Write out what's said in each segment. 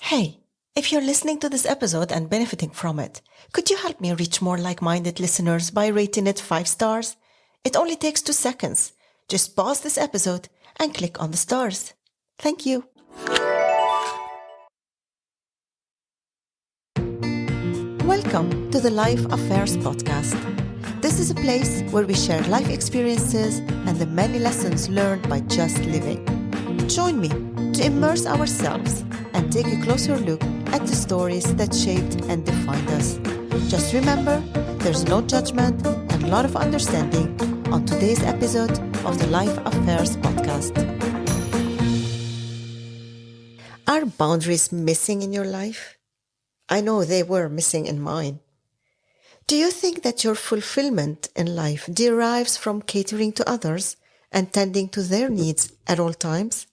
Hey, if you're listening to this episode and benefiting from it, could you help me reach more like-minded listeners by rating it 5 stars? It only takes 2 seconds. Just pause this episode and click on the stars. Thank you. Welcome to the Life Affairs podcast. This is a place where we share life experiences and the many lessons learned by just living. Join me to immerse ourselves and take a closer look at the stories that shaped and defined us. Just remember, there's no judgment and a lot of understanding on today's episode of the Life Affairs podcast. Are boundaries missing in your life? I know they were missing in mine. Do you think that your fulfillment in life derives from catering to others and tending to their needs at all times?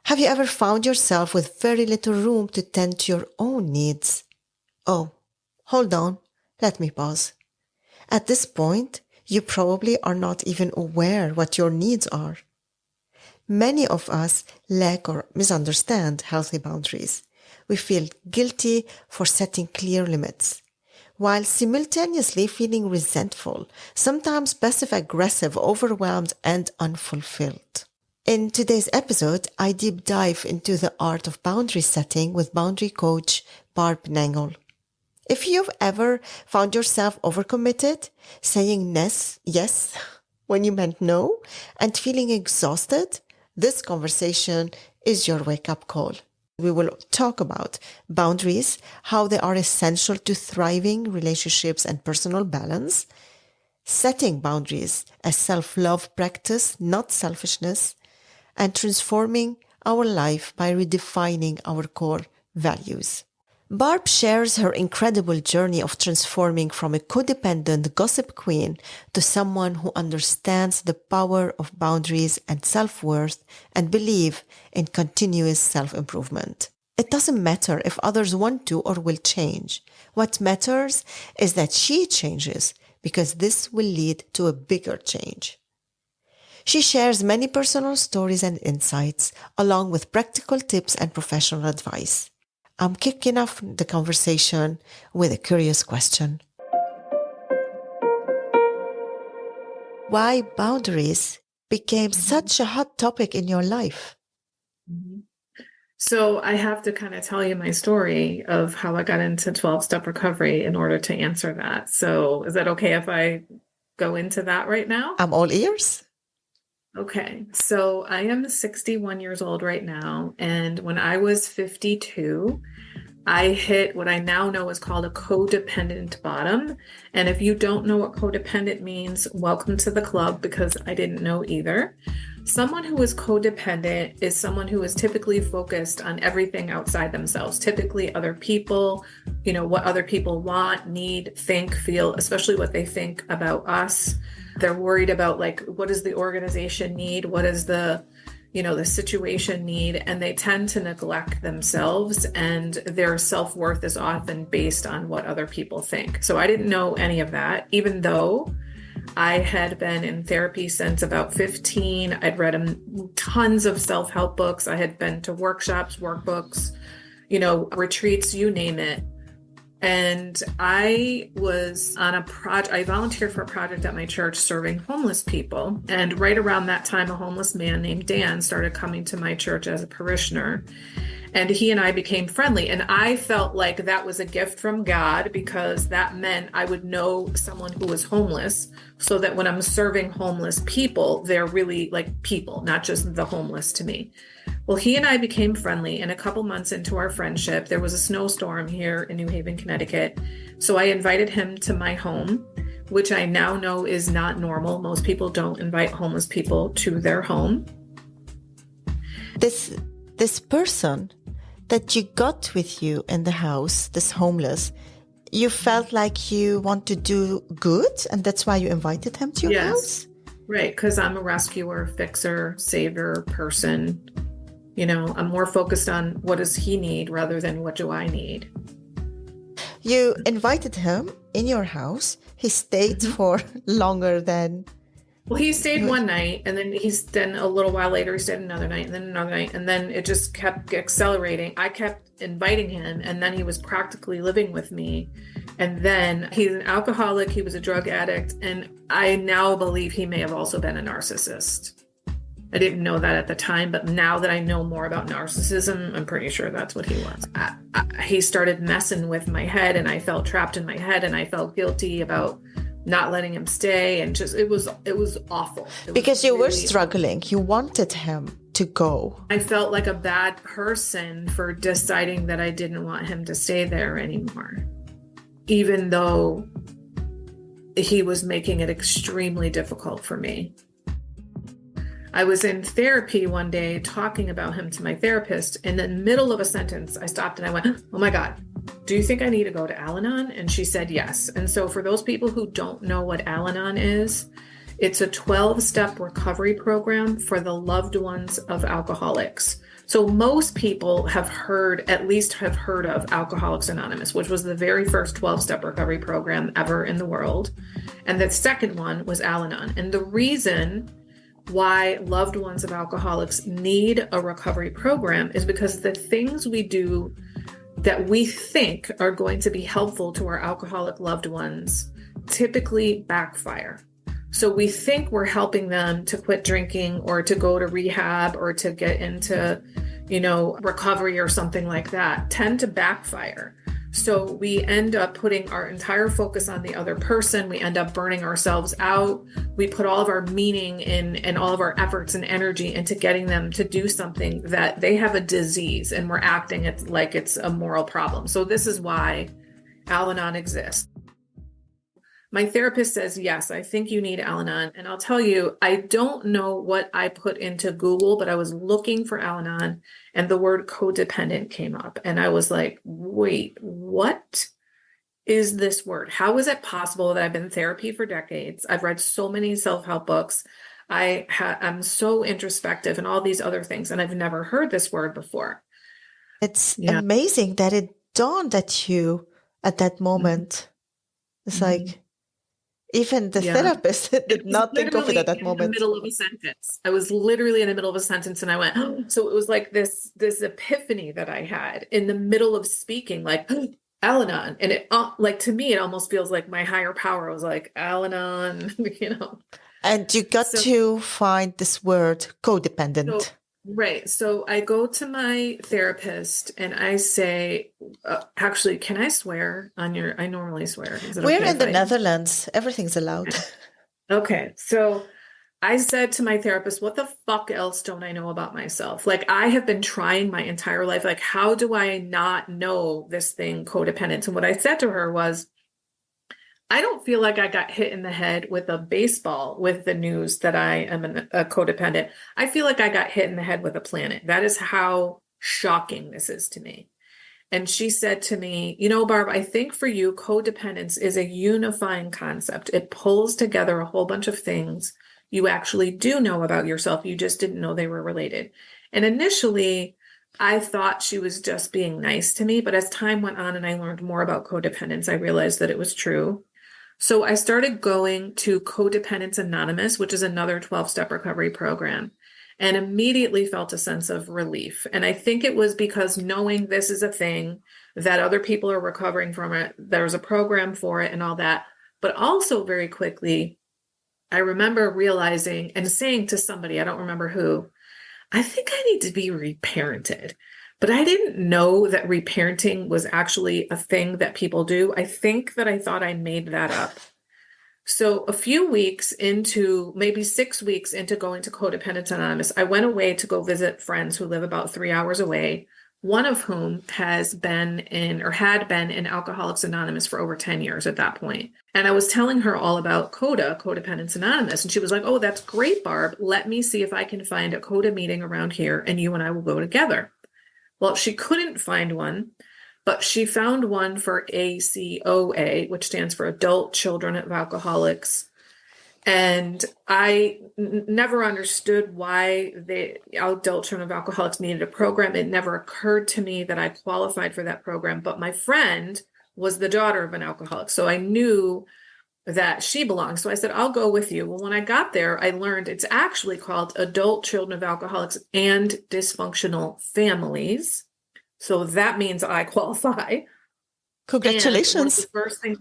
Have you ever found yourself with very little room to tend to your own needs? Oh, hold on, let me pause. At this point, you probably are not even aware what your needs are. Many of us lack or misunderstand healthy boundaries. We feel guilty for setting clear limits, while simultaneously feeling resentful, sometimes passive-aggressive, overwhelmed, and unfulfilled. In today's episode, I deep dive into the art of boundary setting with boundary coach Barb Nangle. If you've ever found yourself overcommitted, saying yes when you meant no, and feeling exhausted, this conversation is your wake-up call. We will talk about boundaries, how they are essential to thriving relationships and personal balance, setting boundaries as self-love practice, not selfishness, and transforming our life by redefining our core values. Barb shares her incredible journey of transforming from a codependent gossip queen to someone who understands the power of boundaries and self-worth and believe in continuous self-improvement. It doesn't matter if others want to or will change. What matters is that she changes, because this will lead to a bigger change. She shares many personal stories and insights, along with practical tips and professional advice. I'm kicking off the conversation with a curious question. Why boundaries became such a hot topic in your life? So I have to kind of tell you my story of how I got into 12-step recovery in order to answer that. So is that okay if I go into that right now? I'm all ears. Okay, so I am 61 years old right now, and when I was 52, I hit what I now know is called a codependent bottom. And if you don't know what codependent means, welcome to the club, because I didn't know either. Someone who is codependent is someone who is typically focused on everything outside themselves, typically other people, what other people want, need, think, feel, especially what they think about us. They're worried about what does the organization need? What does the situation need? And they tend to neglect themselves, and their self-worth is often based on what other people think. So I didn't know any of that, even though I had been in therapy since about 15. I'd read tons of self-help books. I had been to workshops, workbooks, retreats, you name it. And I was on a project, I volunteered for a project at my church serving homeless people. And right around that time, a homeless man named Dan started coming to my church as a parishioner. And he and I became friendly. And I felt like that was a gift from God, because that meant I would know someone who was homeless, so that when I'm serving homeless people, they're really like people, not just the homeless to me. Well, he and I became friendly, and a couple months into our friendship, there was a snowstorm here in New Haven, Connecticut. So I invited him to my home, which I now know is not normal. Most people don't invite homeless people to their home. This person that you got with you in the house, this homeless, you felt like you want to do good, and that's why you invited him to your house? Right, because I'm a rescuer, fixer, saver person. I'm more focused on what does he need rather than what do I need. You invited him in your house. He stayed for longer than Well, he stayed one night, and then a little while later he stayed another night, and then another night, and then it just kept accelerating. I kept inviting him, and then he was practically living with me. And then he's an alcoholic, he was a drug addict, and I now believe he may have also been a narcissist. I didn't know that at the time, but now that I know more about narcissism, I'm pretty sure that's what he was. He started messing with my head, and I felt trapped in my head, and I felt guilty about not letting him stay, and just it was awful. Because you were struggling. You wanted him to go. I felt like a bad person for deciding that I didn't want him to stay there anymore, even though he was making it extremely difficult for me. I was in therapy one day talking about him to my therapist. In the middle of a sentence, I stopped and I went, "Oh my God, do you think I need to go to Al-Anon?" And she said yes. And so for those people who don't know what Al-Anon is, it's a 12-step recovery program for the loved ones of alcoholics. So most people have heard of Alcoholics Anonymous, which was the very first 12-step recovery program ever in the world. And the second one was Al-Anon. And the reason why loved ones of alcoholics need a recovery program is because the things we do that we think are going to be helpful to our alcoholic loved ones typically backfire. So we think we're helping them to quit drinking or to go to rehab or to get into, recovery or something like that, tend to backfire. So we end up putting our entire focus on the other person. We end up burning ourselves out. We put all of our meaning and all of our efforts and energy into getting them to do something that they have a disease, and we're acting like it's a moral problem. So this is why Al-Anon exists. My therapist says, yes, I think you need Al-Anon. And I'll tell you, I don't know what I put into Google, but I was looking for Al-Anon and the word codependent came up. And I was like, wait, what is this word? How is it possible that I've been in therapy for decades? I've read so many self-help books. I'm so introspective and all these other things. And I've never heard this word before. It's amazing that it dawned at you at that moment. It's like, even the therapist did not think of it at that moment. In the middle of a sentence. I was literally in the middle of a sentence and I went, oh. So it was like this epiphany that I had in the middle of speaking, like Al-Anon. And it to me, it almost feels like my higher power was like Al-Anon, And you got to find this word codependent. Right. So I go to my therapist and I say, actually, can I swear on I normally swear. We're in the Netherlands. Everything's allowed. Okay. So I said to my therapist, what the fuck else don't I know about myself? Like, I have been trying my entire life. Like, how do I not know this thing, codependence? And what I said to her was, I don't feel like I got hit in the head with a baseball with the news that I am a codependent. I feel like I got hit in the head with a planet. That is how shocking this is to me. And she said to me, Barb, I think for you, codependence is a unifying concept. It pulls together a whole bunch of things you actually do know about yourself. You just didn't know they were related. And initially, I thought she was just being nice to me. But as time went on and I learned more about codependence, I realized that it was true. So I started going to Codependents Anonymous, which is another 12-step recovery program, and immediately felt a sense of relief. And I think it was because knowing this is a thing, that other people are recovering from it, there's a program for it and all that. But also very quickly, I remember realizing and saying to somebody, I don't remember who, I think I need to be reparented. But I didn't know that reparenting was actually a thing that people do. I think that I thought I made that up. So a few weeks into, maybe 6 weeks into going to Codependents Anonymous, I went away to go visit friends who live about 3 hours away, one of whom had been in Alcoholics Anonymous for over 10 years at that point. And I was telling her all about Codependents Anonymous. And she was like, oh, that's great, Barb. Let me see if I can find a Coda meeting around here and you and I will go together. Well, she couldn't find one, but she found one for ACOA, which stands for Adult Children of Alcoholics. And I never understood why the Adult Children of Alcoholics needed a program. It never occurred to me that I qualified for that program. But my friend was the daughter of an alcoholic. So I knew that she belongs. So I said, I'll go with you. Well, when I got there, I learned it's actually called Adult Children of Alcoholics and Dysfunctional Families. So that means I qualify. And one of the Congratulations. first things,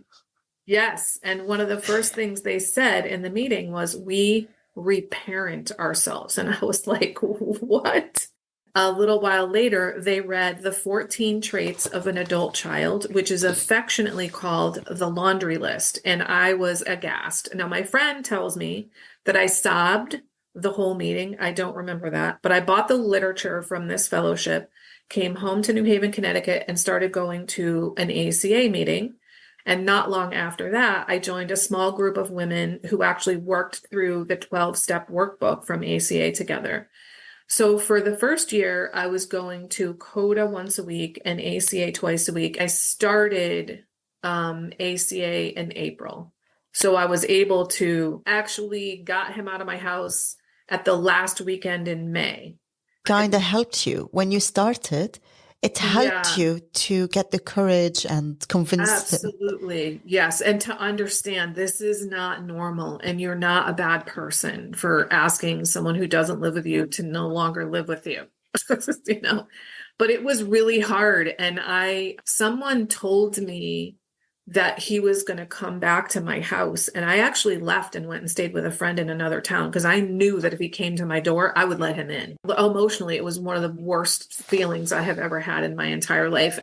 yes, and one of the first things they said in the meeting was, we reparent ourselves. And I was like, what? A little while later, they read the 14 traits of an adult child, which is affectionately called the laundry list. And I was aghast. Now, my friend tells me that I sobbed the whole meeting. I don't remember that, but I bought the literature from this fellowship, came home to New Haven, Connecticut, and started going to an ACA meeting. And not long after that, I joined a small group of women who actually worked through the 12-step workbook from ACA together. So for the first year, I was going to CODA once a week and ACA twice a week. I started ACA in April. So I was able to actually got him out of my house at the last weekend in May. Kind of helped you when you started. It helped Yeah. you to get the courage and convince them. Absolutely. Yes. And to understand this is not normal and you're not a bad person for asking someone who doesn't live with you to no longer live with you. You know, but it was really hard. And someone told me that he was going to come back to my house. And I actually left and went and stayed with a friend in another town because I knew that if he came to my door, I would let him in. Emotionally, it was one of the worst feelings I have ever had in my entire life.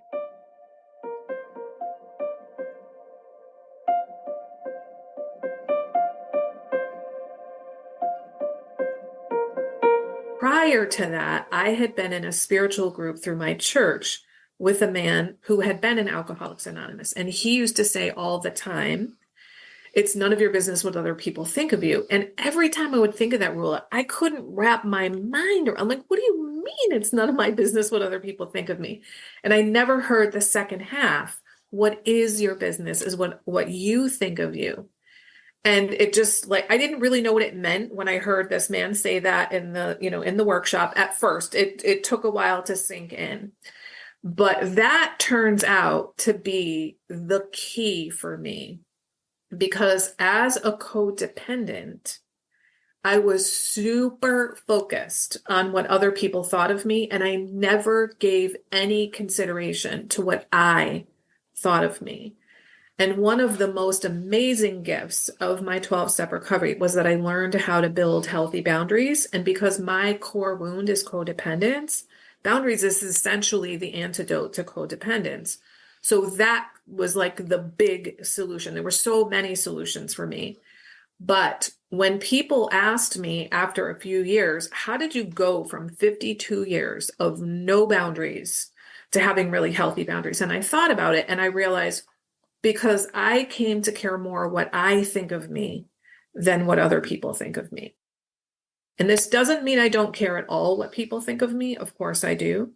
Prior to that, I had been in a spiritual group through my church with a man who had been in Alcoholics Anonymous. And he used to say all the time, it's none of your business what other people think of you. And every time I would think of that rule, I couldn't wrap my mind around, like, what do you mean it's none of my business what other people think of me? And I never heard the second half. What is your business is what you think of you. And it just, like, I didn't really know what it meant when I heard this man say that in the workshop. At first, it took a while to sink in, but that turns out to be the key for me, because as a codependent, I was super focused on what other people thought of me, and I never gave any consideration to what I thought of me. And one of the most amazing gifts of my 12-step recovery was that I learned how to build healthy boundaries. And because my core wound is codependence, boundaries is essentially the antidote to codependence. So that was like the big solution. There were so many solutions for me. But when people asked me after a few years, how did you go from 52 years of no boundaries to having really healthy boundaries? And I thought about it and I realized, because I came to care more what I think of me than what other people think of me. And this doesn't mean I don't care at all what people think of me. Of course I do.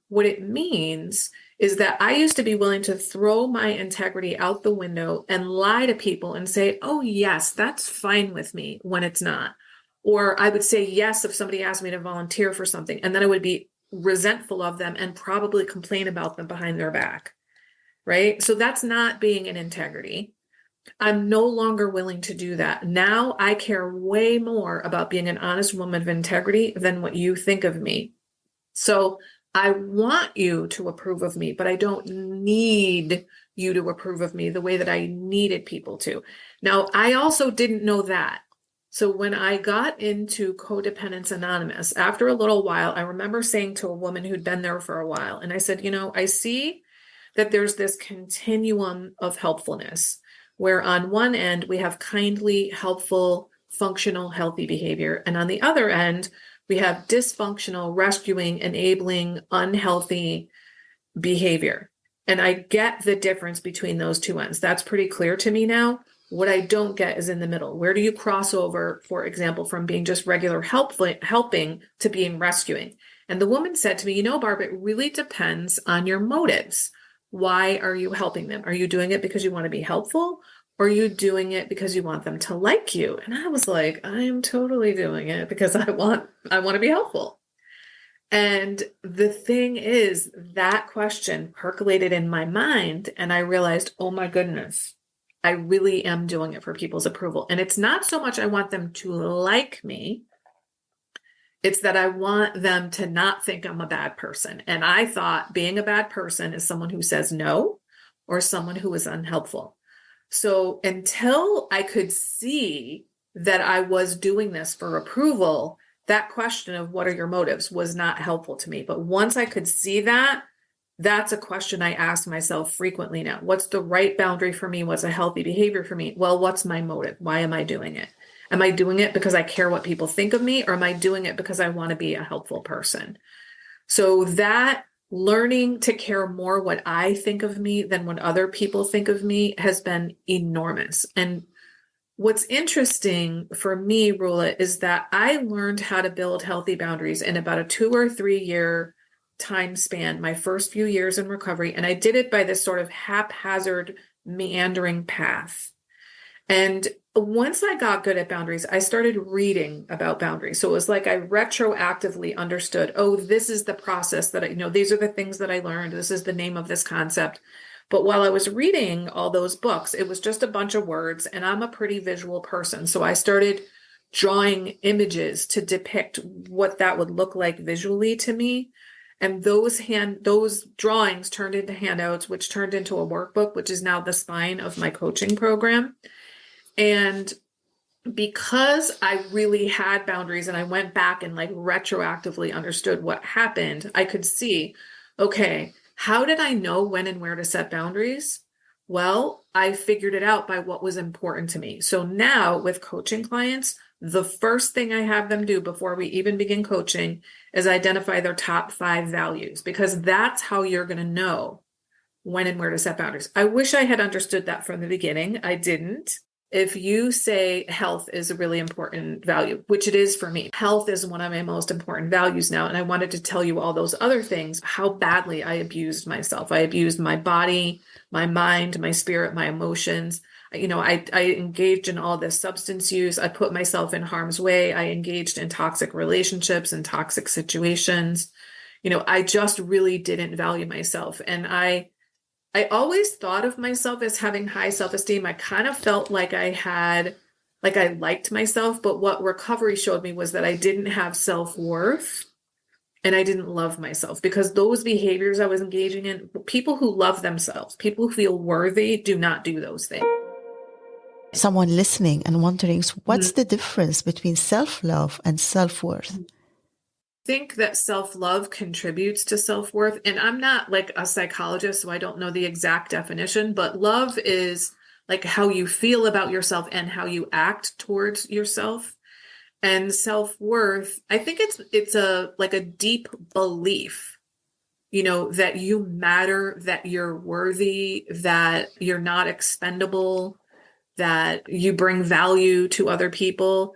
What it means is that I used to be willing to throw my integrity out the window and lie to people and say, oh, yes, that's fine with me, when it's not. Or I would say yes if somebody asked me to volunteer for something, and then I would be resentful of them and probably complain about them behind their back. Right? So that's not being in integrity. I'm no longer willing to do that. Now I care way more about being an honest woman of integrity than what you think of me. So I want you to approve of me, but I don't need you to approve of me the way that I needed people to. Now, I also didn't know that. So when I got into Codependents Anonymous, after a little while, I remember saying to a woman who'd been there for a while, and I said, I see that there's this continuum of helpfulness, where on one end, we have kindly, helpful, functional, healthy behavior. And on the other end, we have dysfunctional, rescuing, enabling, unhealthy behavior. And I get the difference between those two ends. That's pretty clear to me now. What I don't get is in the middle. Where do you cross over, for example, from being just regular helping to being rescuing? And the woman said to me, Barb, it really depends on your motives. Why are you helping them? Are you doing it because you want to be helpful? Or are you doing it because you want them to like you? And I was like, I am totally doing it because I want to be helpful. And the thing is, that question percolated in my mind, and I realized, oh my goodness, I really am doing it for people's approval. And it's not so much I want them to like me. It's that I want them to not think I'm a bad person. And I thought being a bad person is someone who says no or someone who is unhelpful. So until I could see that I was doing this for approval, that question of what are your motives was not helpful to me. But once I could see that, that's a question I ask myself frequently now. What's the right boundary for me? What's a healthy behavior for me? Well, what's my motive? Why am I doing it? Am I doing it because I care what people think of me, or am I doing it because I want to be a helpful person? So that learning to care more what I think of me than what other people think of me has been enormous. And what's interesting for me, Rula, is that I learned how to build healthy boundaries in about a 2 or 3 year time span, my first few years in recovery. And I did it by this sort of haphazard, meandering path. And once I got good at boundaries, I started reading about boundaries. So it was like I retroactively understood, oh, this is the process that these are the things that I learned. This is the name of this concept. But while I was reading all those books, it was just a bunch of words, and I'm a pretty visual person. So I started drawing images to depict what that would look like visually to me. And those drawings turned into handouts, which turned into a workbook, which is now the spine of my coaching program. And because I really had boundaries and I went back and like retroactively understood what happened, I could see, okay, how did I know when and where to set boundaries? Well, I figured it out by what was important to me. So now with coaching clients, the first thing I have them do before we even begin coaching is identify their top 5 values, because that's how you're going to know when and where to set boundaries. I wish I had understood that from the beginning. I didn't. If you say health is a really important value, which it is for me, health is one of my most important values now. And I wanted to tell you all those other things, how badly I abused myself. I abused my body, my mind, my spirit, my emotions. I engaged in all this substance use. I put myself in harm's way. I engaged in toxic relationships and toxic situations. I just really didn't value myself. And I always thought of myself as having high self-esteem. I kind of felt like I liked myself, but what recovery showed me was that I didn't have self-worth and I didn't love myself, because those behaviors I was engaging in, people who love themselves, people who feel worthy, do not do those things. Someone listening and wondering, what's the difference between self-love and self-worth? Think that self-love contributes to self-worth. And I'm not like a psychologist, so I don't know the exact definition, but love is like how you feel about yourself and how you act towards yourself. And self-worth, I think it's a deep belief, that you matter, that you're worthy, that you're not expendable, that you bring value to other people.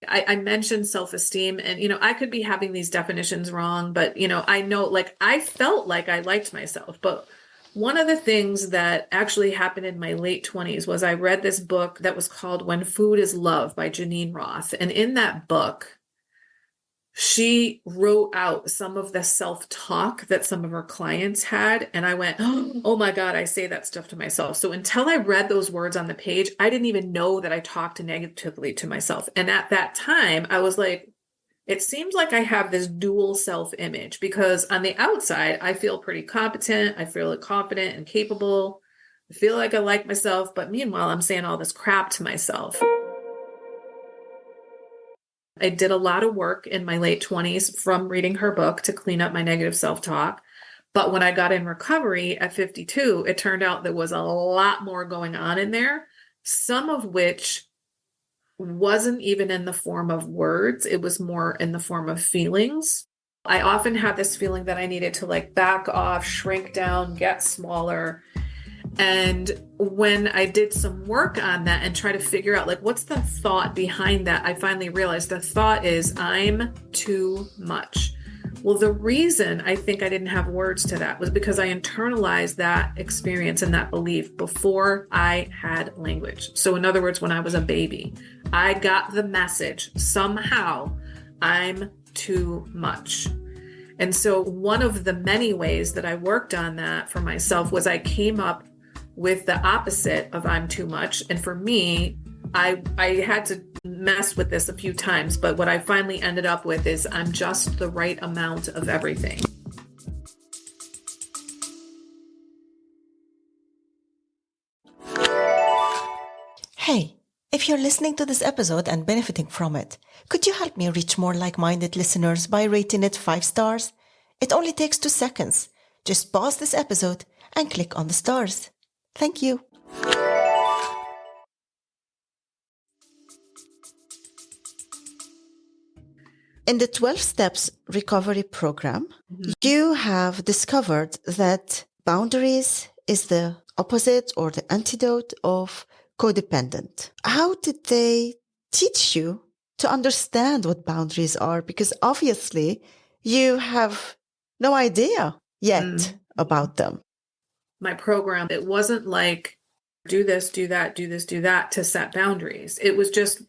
I mentioned self-esteem, and, I could be having these definitions wrong, but, I know, like, I felt like I liked myself. But one of the things that actually happened in my late 20s was I read this book that was called When Food is Love by Janine Roth. And in that book, she wrote out some of the self-talk that some of her clients had. And I went, oh my God, I say that stuff to myself. So until I read those words on the page, I didn't even know that I talked negatively to myself. And at that time, I was like, it seems like I have this dual self-image, because on the outside, I feel pretty competent. I feel confident and capable. I feel like I like myself. But meanwhile, I'm saying all this crap to myself. I did a lot of work in my late 20s from reading her book to clean up my negative self-talk. But when I got in recovery at 52, it turned out there was a lot more going on in there, some of which wasn't even in the form of words. It was more in the form of feelings. I often had this feeling that I needed to like back off, shrink down, get smaller. And when I did some work on that and try to figure out like, what's the thought behind that, I finally realized the thought is I'm too much. Well, the reason I think I didn't have words to that was because I internalized that experience and that belief before I had language. So in other words, when I was a baby, I got the message somehow I'm too much. And so one of the many ways that I worked on that for myself was I came up with the opposite of I'm too much. And for me, I had to mess with this a few times, but what I finally ended up with is I'm just the right amount of everything. Hey, if you're listening to this episode and benefiting from it, could you help me reach more like-minded listeners by rating it 5 stars? It only takes 2 seconds. Just pause this episode and click on the stars. Thank you. In the 12 Steps Recovery Program, you have discovered that boundaries is the opposite or the antidote of codependent. How did they teach you to understand what boundaries are? Because obviously you have no idea yet about them. My program, it wasn't like do this, do that, do this, do that to set boundaries. It was just,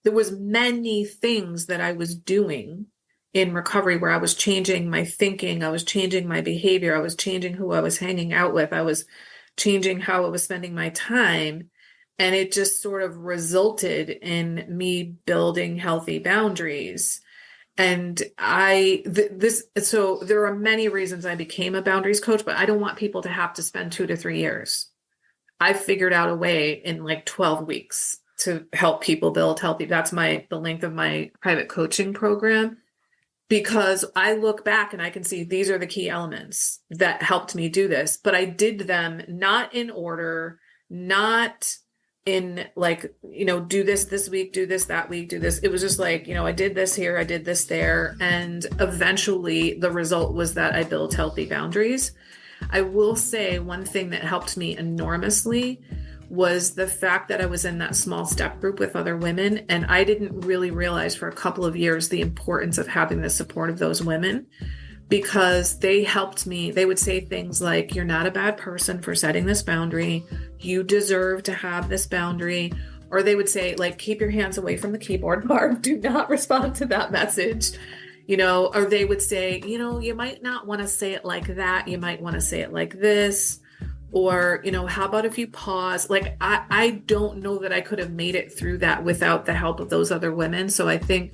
there was many things that I was doing in recovery where I was changing my thinking, I was changing my behavior, I was changing who I was hanging out with, I was changing how I was spending my time. And it just sort of resulted in me building healthy boundaries. And so there are many reasons I became a boundaries coach, but I don't want people to have to spend 2 to 3 years. I figured out a way in like 12 weeks to help people build healthy. That's the length of my private coaching program, because I look back and I can see these are the key elements that helped me do this, but I did them not in order, not in like, do this week, do this that week, do this. It was just like, I did this here, I did this there. And eventually the result was that I built healthy boundaries. I will say one thing that helped me enormously was the fact that I was in that small step group with other women. And I didn't really realize for a couple of years the importance of having the support of those women, because they helped me. They would say things like, you're not a bad person for setting this boundary. You deserve to have this boundary. Or they would say, like, keep your hands away from the keyboard, Barb. Do not respond to that message. Or they would say, you might not want to say it like that. You might want to say it like this. Or, how about if you pause? Like, I don't know that I could have made it through that without the help of those other women. So I think,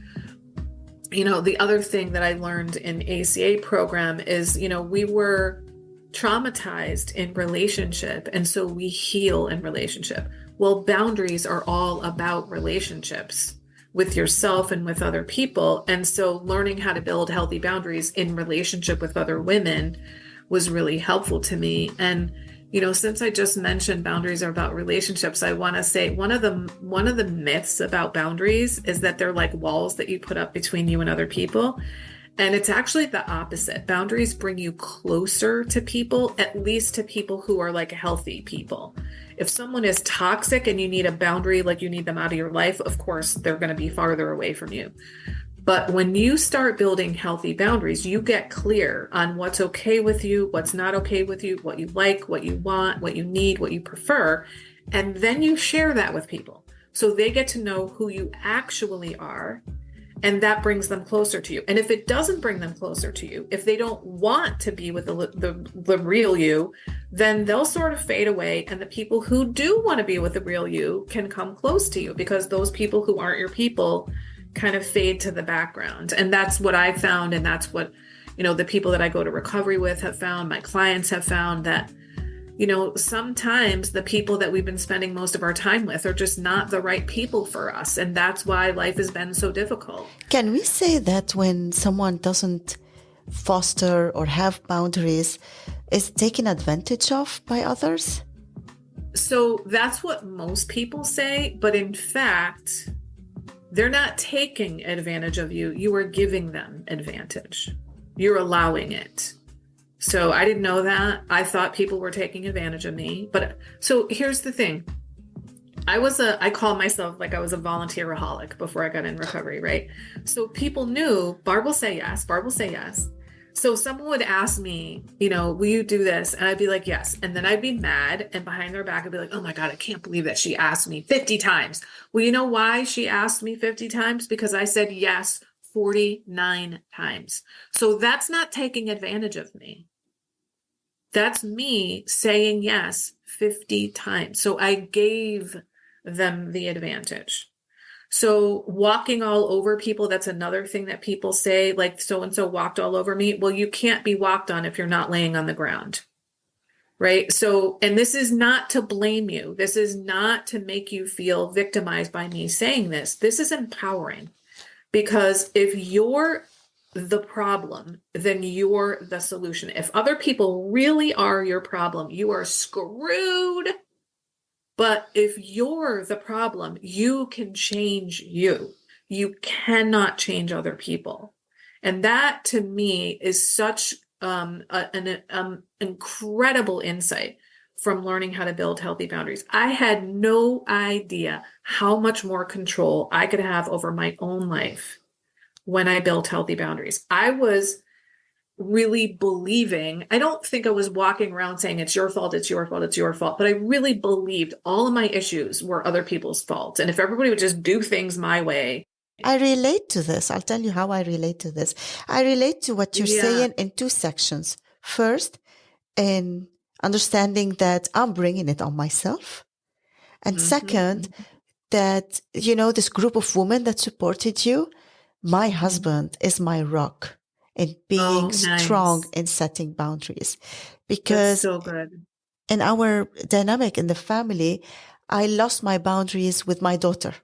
the other thing that I learned in ACA program is, we were traumatized in relationship. And so we heal in relationship. Well, boundaries are all about relationships with yourself and with other people. And so learning how to build healthy boundaries in relationship with other women was really helpful to me. And since I just mentioned boundaries are about relationships, I want to say one of the myths about boundaries is that they're like walls that you put up between you and other people. And it's actually the opposite. Boundaries bring you closer to people, at least to people who are like healthy people. If someone is toxic and you need a boundary, like you need them out of your life, of course, they're going to be farther away from you. But when you start building healthy boundaries, you get clear on what's okay with you, what's not okay with you, what you like, what you want, what you need, what you prefer. And then you share that with people so they get to know who you actually are. And that brings them closer to you. And if it doesn't bring them closer to you, if they don't want to be with the real you, then they'll sort of fade away. And the people who do want to be with the real you can come close to you, because those people who aren't your people kind of fade to the background. And that's what I found. And that's what, the people that I go to recovery with have found, my clients have found, that, sometimes the people that we've been spending most of our time with are just not the right people for us. And that's why life has been so difficult. Can we say that when someone doesn't foster or have boundaries, is taken advantage of by others? So that's what most people say. But in fact, they're not taking advantage of you. You are giving them advantage. You're allowing it. So I didn't know that. I thought people were taking advantage of me. But so here's the thing. I call myself like I was a volunteeraholic before I got in recovery, right? So people knew Barb will say yes. Barb will say yes. So someone would ask me, will you do this? And I'd be like, yes. And then I'd be mad. And behind their back, I'd be like, oh my God, I can't believe that she asked me 50 times. Well, you know why she asked me 50 times? Because I said yes 49 times. So that's not taking advantage of me. That's me saying yes 50 times. So I gave them the advantage. So walking all over people, that's another thing that people say, like so and so walked all over me. Well, you can't be walked on if you're not laying on the ground. Right. So, and this is not to blame you. This is not to make you feel victimized by me saying this. This is empowering because if you're the problem, then you're the solution. If other people really are your problem, you are screwed. But if you're the problem, you can change you. You cannot change other people. And that to me is such an incredible insight from learning how to build healthy boundaries. I had no idea how much more control I could have over my own life when I built healthy boundaries. I was really believing, I don't think I was walking around saying it's your fault, it's your fault, it's your fault, but I really believed all of my issues were other people's fault. And if everybody would just do things my way. I relate to this. I'll tell you how I relate to this. I relate to what you're saying in two sections. First, in understanding that I'm bringing it on myself. And second, that, you know, this group of women that supported you, my husband is my rock in being strong in setting boundaries. Because that's so good. In our dynamic in the family, I lost my boundaries with my daughter.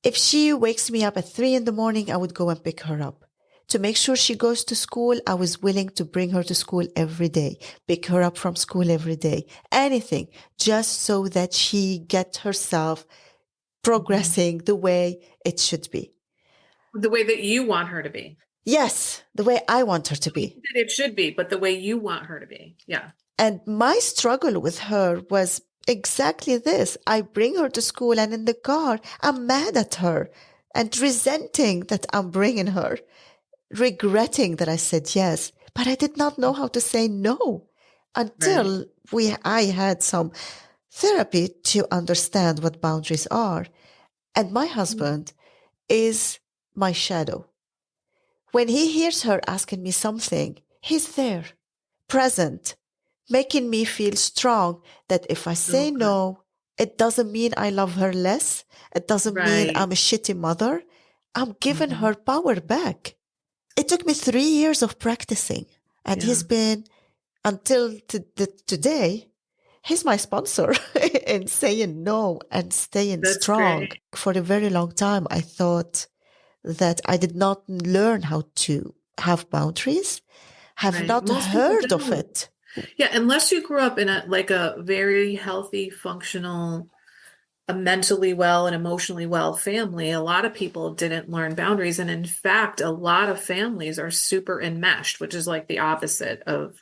If she wakes me up at 3 a.m, I would go and pick her up. To make sure she goes to school, I was willing to bring her to school every day, pick her up from school every day, anything, just so that she gets herself progressing the way it should be. The way that you want her to be. Yes, the way I want her to be. It should be, but the way you want her to be. Yeah. And my struggle with her was exactly this. I bring her to school and in the car, I'm mad at her and resenting that I'm bringing her, regretting that I said yes, but I did not know how to say no until I had some therapy to understand what boundaries are. And my husband is my shadow. When he hears her asking me something, he's there, present, making me feel strong that if I say no, it doesn't mean I love her less. It doesn't mean I'm a shitty mother. I'm giving her power back. It took me 3 years of practicing. And he's been, until today, he's my sponsor in saying no and staying strong. Great. For a very long time, I thought that I did not learn how to have boundaries, have not heard of it. Yeah, unless you grew up in a very healthy, functional, a mentally well and emotionally well family, a lot of people didn't learn boundaries. And in fact, a lot of families are super enmeshed, which is like the opposite of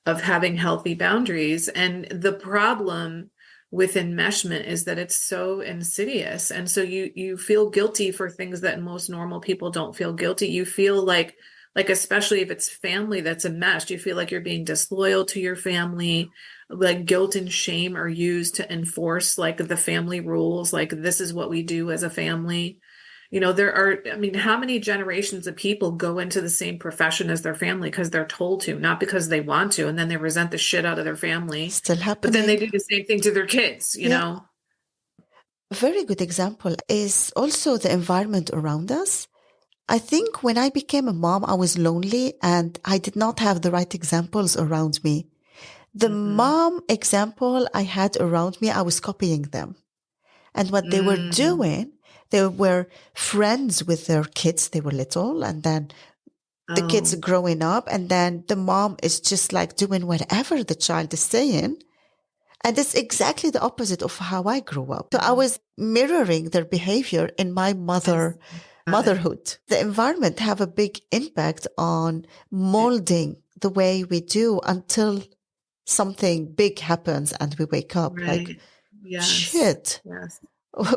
having healthy boundaries. And the problem with enmeshment is that it's so insidious. And so you feel guilty for things that most normal people don't feel guilty. You feel like especially if it's family that's enmeshed, you feel like you're being disloyal to your family. Like guilt and shame are used to enforce like the family rules. Like this is what we do as a family. You know, how many generations of people go into the same profession as their family because they're told to, not because they want to, and then they resent the shit out of their family. Still happening. But then they do the same thing to their kids, you know? A very good example is also the environment around us. I think when I became a mom, I was lonely and I did not have the right examples around me. The mom example I had around me, I was copying them. And what they were doing, they were friends with their kids. They were little, and then the kids growing up, and then the mom is just like doing whatever the child is saying. And it's exactly the opposite of how I grew up. So I was mirroring their behavior in my motherhood. The environment have a big impact on molding the way we do until something big happens and we wake up like, shit.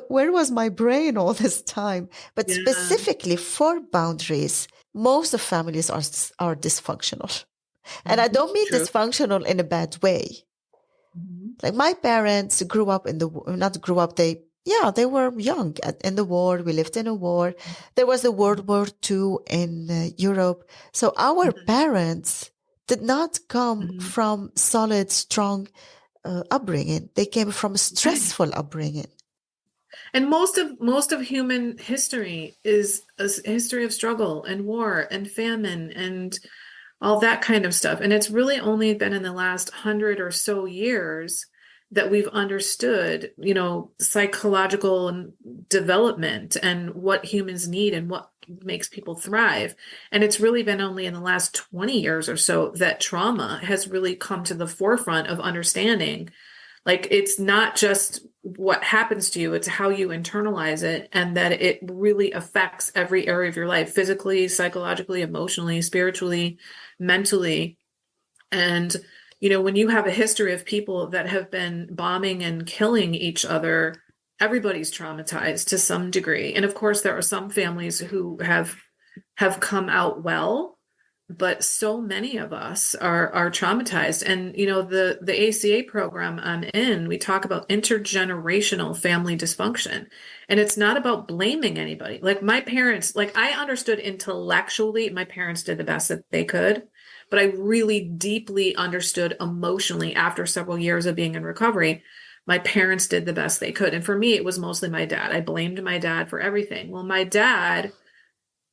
Where was my brain all this time? But specifically for boundaries, most of families are dysfunctional. And I don't mean dysfunctional in a bad way. Like my parents grew up they were young in the war. We lived in a war. There was a World War II in Europe. So our parents did not come Mhm. from solid, strong upbringing. They came from a Right. stressful upbringing. And most of human history is a history of struggle and war and famine and all that kind of stuff. And it's really only been in the last 100 or so years that we've understood, psychological and development and what humans need and what makes people thrive. And it's really been only in the last 20 years or so that trauma has really come to the forefront of understanding. Like, it's not just what happens to you, it's how you internalize it, and that it really affects every area of your life, physically, psychologically, emotionally, spiritually, mentally. And, when you have a history of people that have been bombing and killing each other, everybody's traumatized to some degree. And of course, there are some families who have come out well, but so many of us are traumatized. And the ACA program I'm in, we talk about intergenerational family dysfunction, and it's not about blaming anybody. Like, my parents, like, I understood intellectually my parents did the best that they could, but I really deeply understood emotionally after several years of being in recovery. My parents did the best they could, and for me it was mostly my dad. I blamed my dad for everything. Well, my dad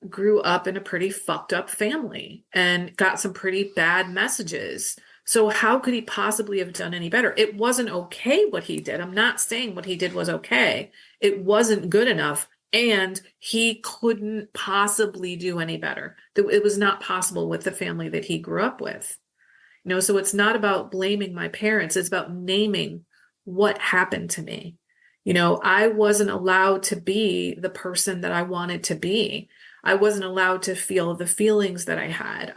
grew up in a pretty fucked up family and got some pretty bad messages. So how could he possibly have done any better? It wasn't okay what he did. I'm not saying what he did was okay. It wasn't good enough. And he couldn't possibly do any better. It was not possible with the family that he grew up with. So it's not about blaming my parents. It's about naming what happened to me. I wasn't allowed to be the person that I wanted to be. I wasn't allowed to feel the feelings that I had.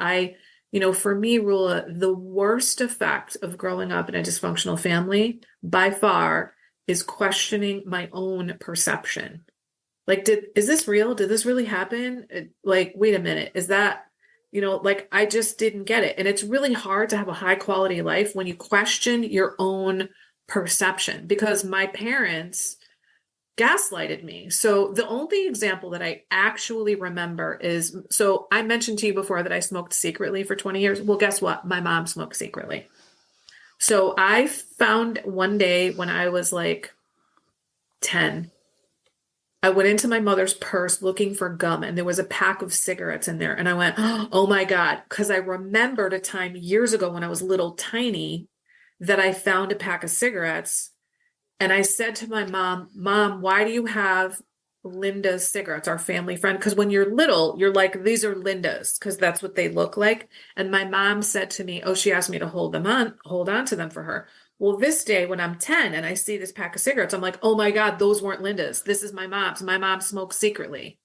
For me, Rula, the worst effect of growing up in a dysfunctional family by far is questioning my own perception. Like, is this real? Did this really happen? Like, wait a minute, is that, like, I just didn't get it. And it's really hard to have a high quality life when you question your own perception, because my parents gaslighted me. So the only example that I actually remember is, so I mentioned to you before that I smoked secretly for 20 years. Well, guess what? My mom smoked secretly. So I found one day when I was like 10, I went into my mother's purse looking for gum, and there was a pack of cigarettes in there. And I went, oh my God, because I remembered a time years ago when I was little tiny that I found a pack of cigarettes. And I said to my mom, Mom, why do you have Linda's cigarettes, our family friend? Because when you're little, you're like, these are Linda's, because that's what they look like. And my mom said to me, oh, she asked me to hold on to them for her. Well, this day when I'm 10 and I see this pack of cigarettes, I'm like, oh my God, those weren't Linda's. This is my mom's. My mom smokes secretly.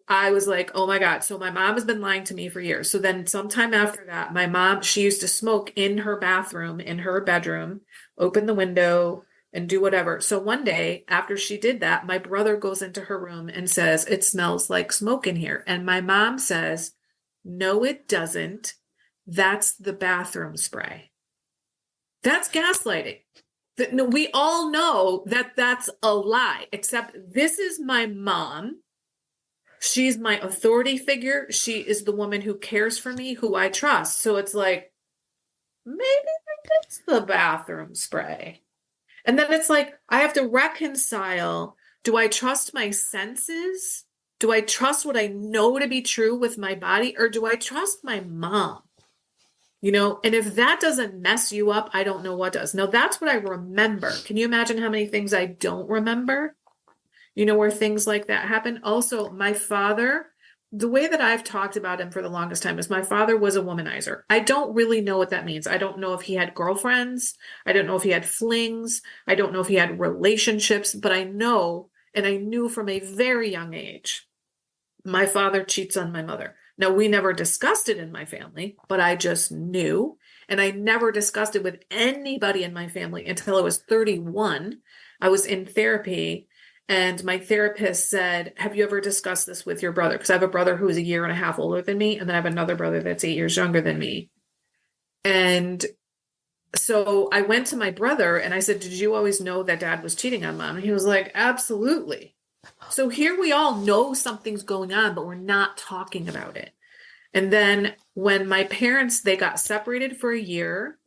I was like, oh my God. So my mom has been lying to me for years. So then sometime after that, my mom, she used to smoke in her bathroom, in her bedroom, open the window and do whatever. So one day after she did that, my brother goes into her room and says, it smells like smoke in here. And my mom says, no, it doesn't. That's the bathroom spray. That's gaslighting. No, we all know that that's a lie, except this is my mom. She's my authority figure. She is the woman who cares for me, who I trust. So it's like, maybe it's the bathroom spray. And then it's like, I have to reconcile. Do I trust my senses? Do I trust what I know to be true with my body? Or do I trust my mom? And if that doesn't mess you up, I don't know what does. Now, that's what I remember. Can you imagine how many things I don't remember? Where things like that happen. Also, my father, the way that I've talked about him for the longest time is my father was a womanizer. I don't really know what that means. I don't know if he had girlfriends. I don't know if he had flings. I don't know if he had relationships, but I know, and I knew from a very young age, my father cheats on my mother. Now, we never discussed it in my family, but I just knew. And I never discussed it with anybody in my family until I was 31. I was in therapy. And my therapist said, have you ever discussed this with your brother? Because I have a brother who is a year and a half older than me. And then I have another brother that's 8 years younger than me. And so I went to my brother and I said, did you always know that dad was cheating on mom? And he was like, absolutely. So here we all know something's going on, but we're not talking about it. And then when my parents, they got separated for a year,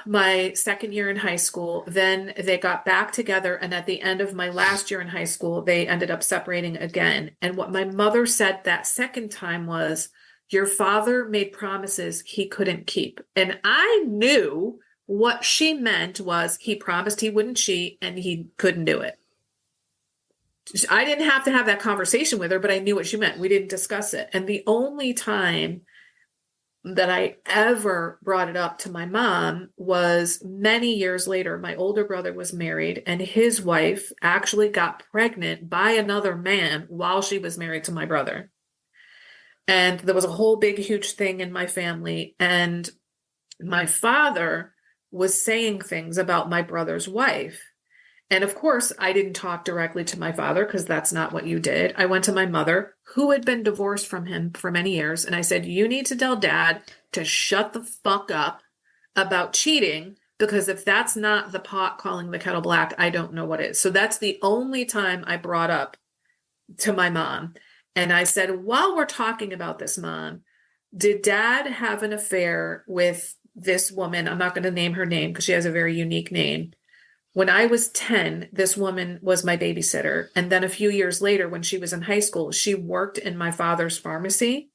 my second year in high school, then they got back together. And at the end of my last year in high school, they ended up separating again. And what my mother said that second time was, your father made promises he couldn't keep. And I knew what she meant was he promised he wouldn't cheat and he couldn't do it. I didn't have to have that conversation with her, but I knew what she meant. We didn't discuss it. And the only time that I ever brought it up to my mom was many years later. My older brother was married and his wife actually got pregnant by another man while she was married to my brother. And there was a whole big, huge thing in my family. And my father was saying things about my brother's wife. And of course, I didn't talk directly to my father because that's not what you did. I went to my mother, who had been divorced from him for many years. And I said, you need to tell dad to shut the fuck up about cheating, because if that's not the pot calling the kettle black, I don't know what is. So that's the only time I brought up to my mom. And I said, while we're talking about this, Mom, did dad have an affair with this woman? I'm not going to name her name because she has a very unique name. When I was 10, this woman was my babysitter. And then a few years later, when she was in high school, she worked in my father's pharmacy.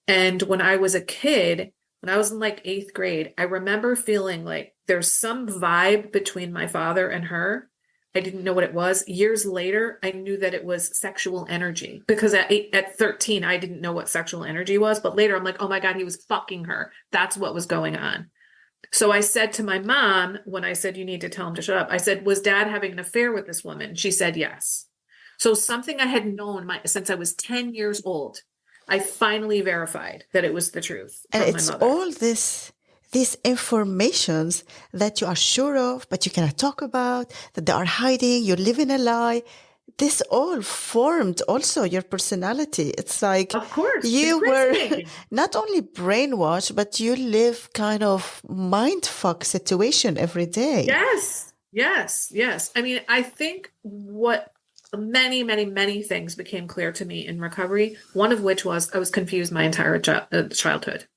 And when I was a kid, when I was in like 8th grade, I remember feeling like there's some vibe between my father and her. I didn't know what it was. Years later, I knew that it was sexual energy, because at 13, I didn't know what sexual energy was. But later I'm like, oh my God, he was fucking her. That's what was going on. So I said to my mom, when I said, you need to tell him to shut up, I said, was dad having an affair with this woman? She said, yes. So something I had known since I was 10 years old, I finally verified that it was the truth. And it's all these informations that you are sure of, but you cannot talk about, that they are hiding, you're living a lie. This all formed also your personality. It's like, of course, you were not only brainwashed, but you live kind of mind fuck situation every day. Yes. I mean, I think what many, many, many things became clear to me in recovery, one of which was I was confused my entire childhood.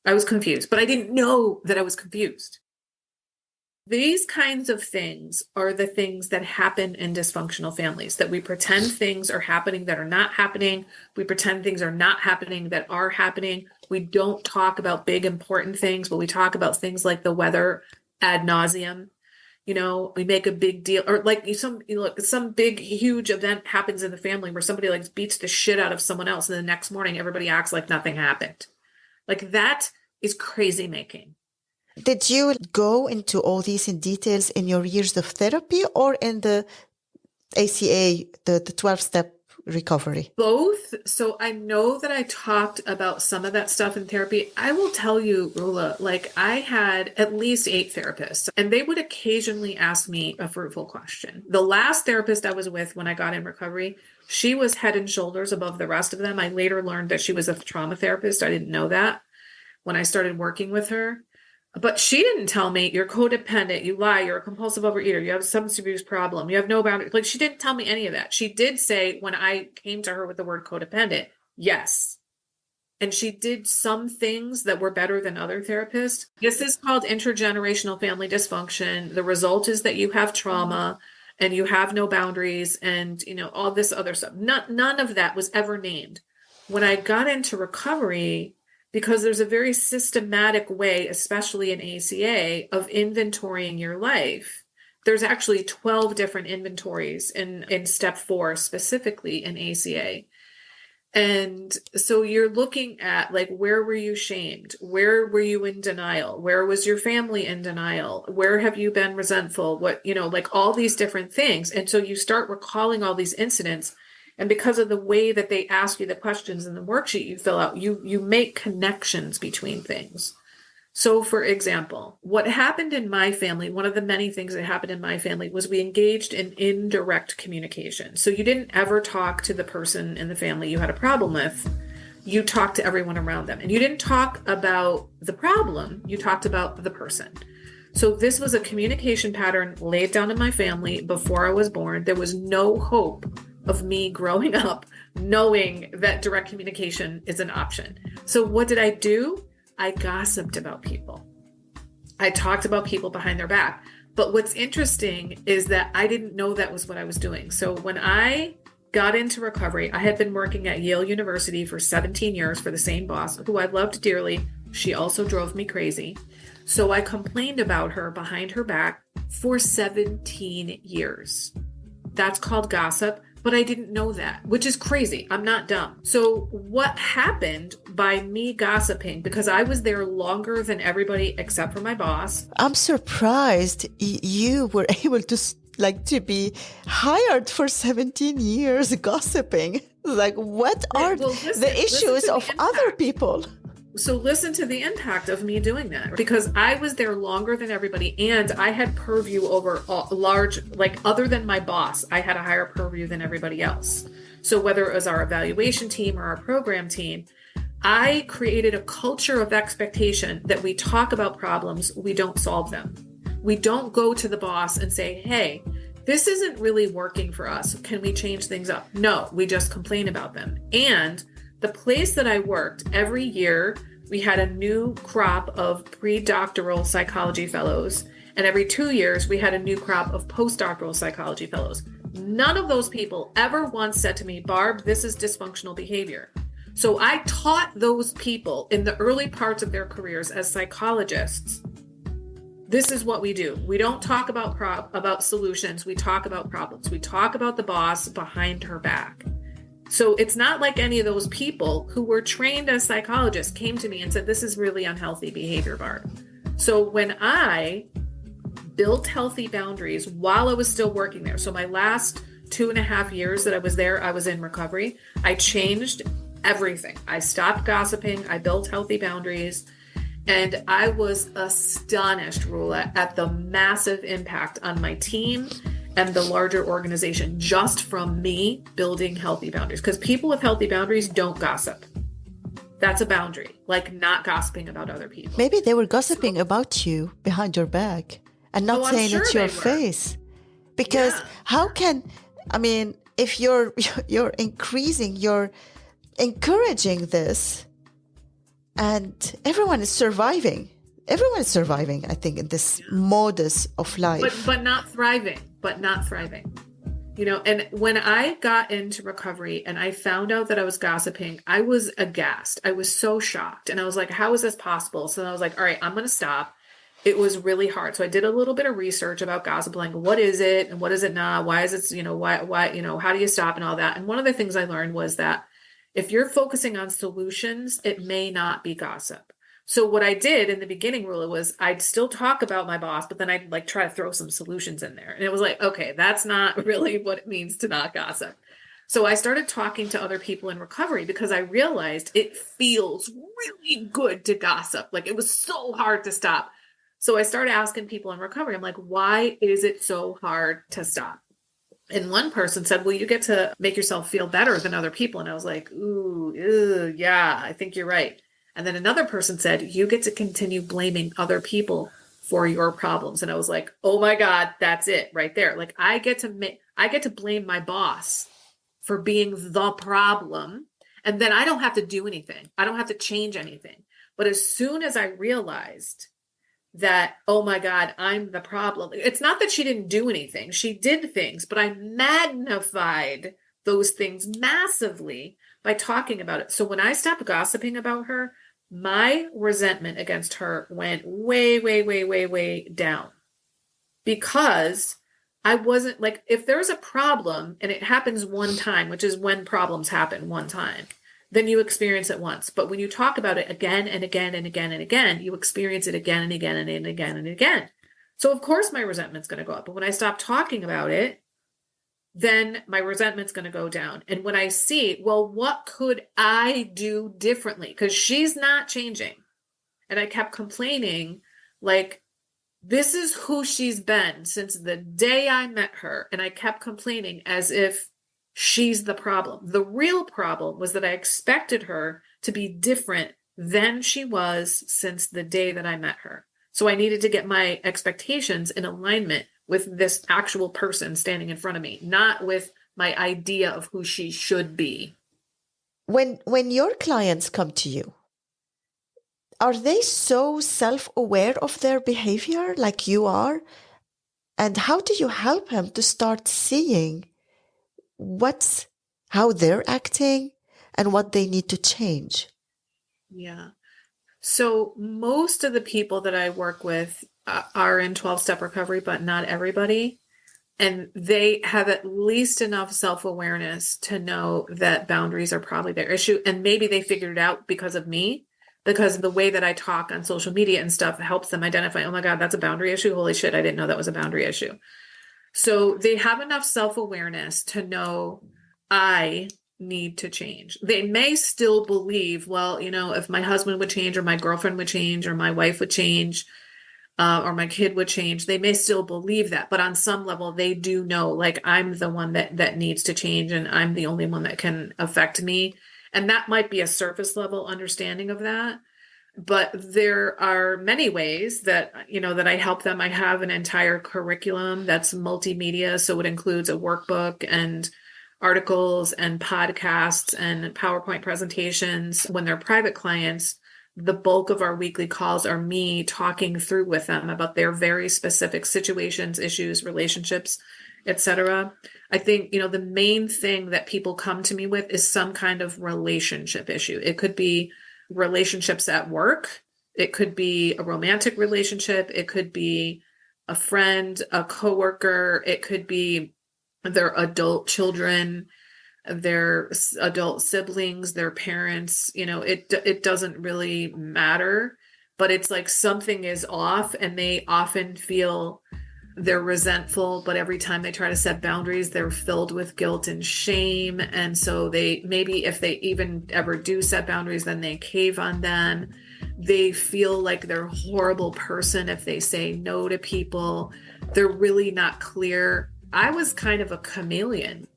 I was confused, but I didn't know that I was confused. These kinds of things are the things that happen in dysfunctional families, that we pretend things are happening that are not happening. We pretend things are not happening that are happening. We don't talk about big, important things, but we talk about things like the weather ad nauseum. You know, we make a big deal, or like some big, huge event happens in the family where somebody like beats the shit out of someone else. And the next morning, everybody acts like nothing happened. Like that is crazy making. Did you go into all these in details in your years of therapy or in the ACA, the 12-step recovery? Both. So I know that I talked about some of that stuff in therapy. I will tell you, Rula, like I had at least 8 therapists, and they would occasionally ask me a fruitful question. The last therapist I was with when I got in recovery, she was head and shoulders above the rest of them. I later learned that she was a trauma therapist. I didn't know that when I started working with her. But she didn't tell me you're codependent, you lie, you're a compulsive overeater, you have a substance abuse problem, you have no boundaries. Like she didn't tell me any of that. She did say when I came to her with the word codependent, yes. And she did some things that were better than other therapists. This is called intergenerational family dysfunction. The result is that you have trauma and you have no boundaries and, you know, all this other stuff. None of that was ever named. When I got into recovery, because there's a very systematic way, especially in ACA, of inventorying your life. There's actually 12 different inventories in step 4, specifically in ACA. And so you're looking at like, where were you shamed? Where were you in denial? Where was your family in denial? Where have you been resentful? What, you know, like all these different things. And so you start recalling all these incidents. And because of the way that they ask you the questions in the worksheet you fill out, you make connections between things. So for example, what happened in my family, one of the many things that happened in my family was we engaged in indirect communication. So you didn't ever talk to the person in the family you had a problem with. You talked to everyone around them. And you didn't talk about the problem, you talked about the person. So this was a communication pattern laid down in my family before I was born. There was no hope of me growing up knowing that direct communication is an option. So what did I do? I gossiped about people. I talked about people behind their back. But what's interesting is that I didn't know that was what I was doing. So when I got into recovery, I had been working at Yale University for 17 years for the same boss, who I loved dearly. She also drove me crazy. So I complained about her behind her back for 17 years. That's called gossip, but I didn't know that, which is crazy. I'm not dumb. So what happened by me gossiping, because I was there longer than everybody except for my boss. I'm surprised you were able to be hired for 17 years gossiping. Like, what are the issues of other people? So listen to the impact of me doing that, because I was there longer than everybody, and I had purview over large, like other than my boss, I had a higher purview than everybody else. So whether it was our evaluation team or our program team, I created a culture of expectation that we talk about problems, we don't solve them. We don't go to the boss and say, hey, this isn't really working for us. Can we change things up? No, we just complain about them. And the place that I worked, every year we had a new crop of pre-doctoral psychology fellows, and every 2 years we had a new crop of postdoctoral psychology fellows. None of those people ever once said to me, Barb, this is dysfunctional behavior. So I taught those people in the early parts of their careers as psychologists, this is what we do. We don't talk about solutions. We talk about problems. We talk about the boss behind her back. So it's not like any of those people who were trained as psychologists came to me and said, this is really unhealthy behavior, Barb. So when I built healthy boundaries while I was still working there, so my last 2.5 years that I was there, I was in recovery. I changed everything. I stopped gossiping. I built healthy boundaries. And I was astonished, Rula, at the massive impact on my team and the larger organization just from me building healthy boundaries. Because people with healthy boundaries don't gossip. That's a boundary, like not gossiping about other people. Maybe they were gossiping about you behind your back and not saying it to your face. Because how can, if you're encouraging this, and everyone is surviving, I think, in this modus of life. But not thriving. And when I got into recovery and I found out that I was gossiping, I was aghast. I was so shocked. And I was like, how is this possible? So I was like, all right, I'm going to stop. It was really hard. So I did a little bit of research about gossip, like what is it and what is it not? Why is it, why, how do you stop and all that? And one of the things I learned was that if you're focusing on solutions, it may not be gossip. So what I did in the beginning, Rula, was I'd still talk about my boss, but then I'd try to throw some solutions in there. And it was like, okay, that's not really what it means to not gossip. So I started talking to other people in recovery because I realized it feels really good to gossip. Like it was so hard to stop. So I started asking people in recovery, I'm like, why is it so hard to stop? And one person said, well, you get to make yourself feel better than other people. And I was like, yeah, I think you're right. And then another person said, you get to continue blaming other people for your problems. And I was like, oh my God, that's it right there. Like I get to blame my boss for being the problem. And then I don't have to do anything. I don't have to change anything. But as soon as I realized that, oh my God, I'm the problem. It's not that she didn't do anything. She did things, but I magnified those things massively by talking about it. So when I stopped gossiping about her, my resentment against her went way, way, way, way, way down. Because I wasn't like, if there's a problem and it happens one time, which is when problems happen one time, then you experience it once. But when you talk about it again and again and again and again, you experience it again and again and again and again. So of course my resentment's going to go up. But when I stop talking about it, then my resentment's going to go down. And when I see, well, what could I do differently? Because she's not changing. And I kept complaining, like, this is who she's been since the day I met her. And I kept complaining as if she's the problem. The real problem was that I expected her to be different than she was since the day that I met her. So I needed to get my expectations in alignment with this actual person standing in front of me, not with my idea of who she should be. When your clients come to you, are they so self-aware of their behavior like you are? And how do you help them to start seeing how they're acting and what they need to change? Yeah. So most of the people that I work with are in 12-step recovery, but not everybody. And they have at least enough self-awareness to know that boundaries are probably their issue. And maybe they figured it out because of me, because the way that I talk on social media and stuff helps them identify, oh my God, that's a boundary issue. Holy shit, I didn't know that was a boundary issue. So they have enough self-awareness to know I need to change. They may still believe, well, if my husband would change or my girlfriend would change or my wife would change, or my kid would change, they may still believe that. But on some level, they do know, like, I'm the one that needs to change and I'm the only one that can affect me. And that might be a surface level understanding of that. But there are many ways that, that I help them. I have an entire curriculum that's multimedia. So it includes a workbook and articles and podcasts and PowerPoint presentations. When they're private clients, the bulk of our weekly calls are me talking through with them about their very specific situations, issues, relationships, etc. I think, the main thing that people come to me with is some kind of relationship issue. It could be relationships at work. It could be a romantic relationship. It could be a friend, a coworker. It could be their adult children, their adult siblings, their parents. It doesn't really matter, but it's like something is off and they often feel they're resentful, but every time they try to set boundaries, they're filled with guilt and shame. And so maybe if they even ever do set boundaries, then they cave on them. They feel like they're a horrible person if they say no to people. They're really not clear. I was kind of a chameleon.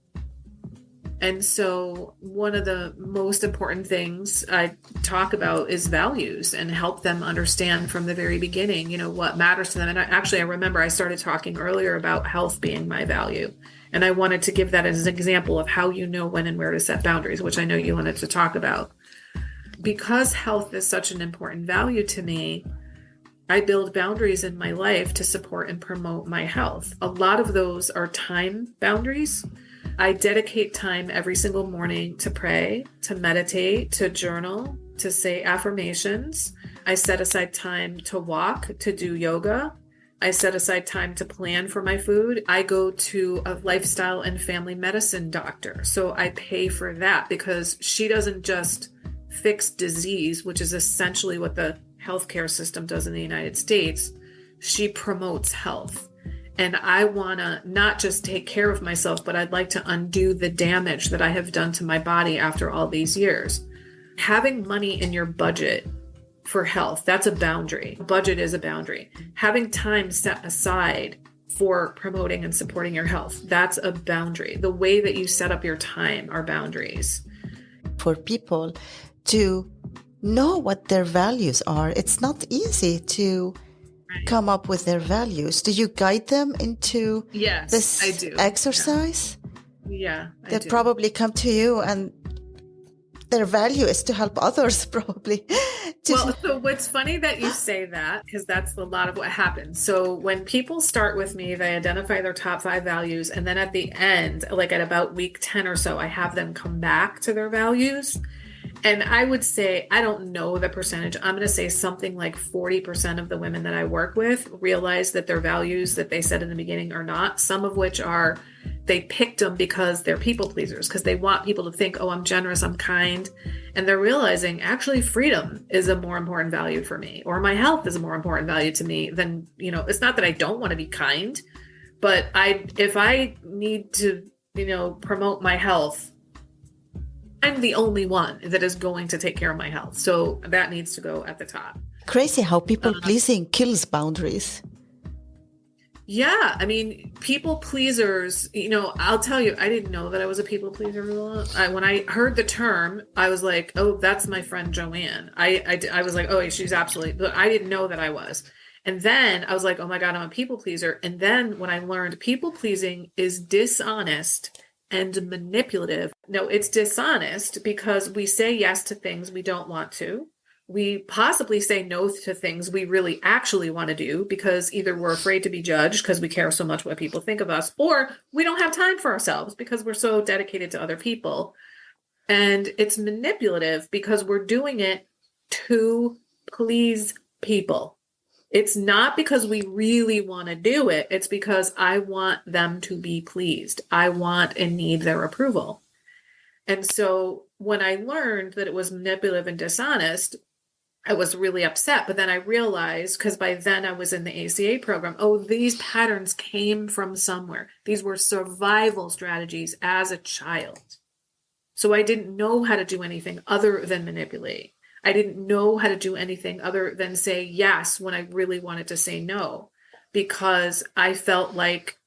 And so one of the most important things I talk about is values and help them understand from the very beginning, what matters to them. And I remember I started talking earlier about health being my value. And I wanted to give that as an example of how you know when and where to set boundaries, which I know you wanted to talk about. Because health is such an important value to me, I build boundaries in my life to support and promote my health. A lot of those are time boundaries. I dedicate time every single morning to pray, to meditate, to journal, to say affirmations. I set aside time to walk, to do yoga. I set aside time to plan for my food. I go to a lifestyle and family medicine doctor. So I pay for that because she doesn't just fix disease, which is essentially what the healthcare system does in the United States. She promotes health. And I want to not just take care of myself, but I'd like to undo the damage that I have done to my body after all these years. Having money in your budget for health, that's a boundary. Budget is a boundary. Having time set aside for promoting and supporting your health, that's a boundary. The way that you set up your time are boundaries. For people to know what their values are, it's not easy to come up with their values. Do you guide them into this I do. exercise? Yeah, they probably come to you and their value is to help others, probably. Well, so what's funny that you say that, because that's a lot of what happens. So when people start with me, they identify their top 5 values. And then at the end, like at about week 10 or so, I have them come back to their values. And I would say, I don't know the percentage. I'm going to say something like 40% of the women that I work with realize that their values that they said in the beginning are not, some of which are they picked them because they're people pleasers, because they want people to think, oh, I'm generous, I'm kind. And they're realizing actually freedom is a more important value for me, or my health is a more important value to me than, it's not that I don't want to be kind, but if I need to, promote my health, I'm the only one that is going to take care of my health. So that needs to go at the top. Crazy how people pleasing kills boundaries. Yeah. I mean, people pleasers, I'll tell you, I didn't know that I was a people pleaser. When I heard the term, I was like, oh, that's my friend Joanne. I was like, oh, she's absolutely, but I didn't know that I was. And then I was like, oh my God, I'm a people pleaser. And then when I learned people pleasing is dishonest and manipulative. No, it's dishonest because we say yes to things we don't want to. We possibly say no to things we really actually want to do because either we're afraid to be judged because we care so much what people think of us, or we don't have time for ourselves because we're so dedicated to other people. And it's manipulative because we're doing it to please people. It's not because we really want to do it. It's because I want them to be pleased. I want and need their approval. And so when I learned that it was manipulative and dishonest, I was really upset. But then I realized, because by then I was in the ACA program, oh, these patterns came from somewhere. These were survival strategies as a child. So I didn't know how to do anything other than manipulate. I didn't know how to do anything other than say yes when I really wanted to say no, because I felt like,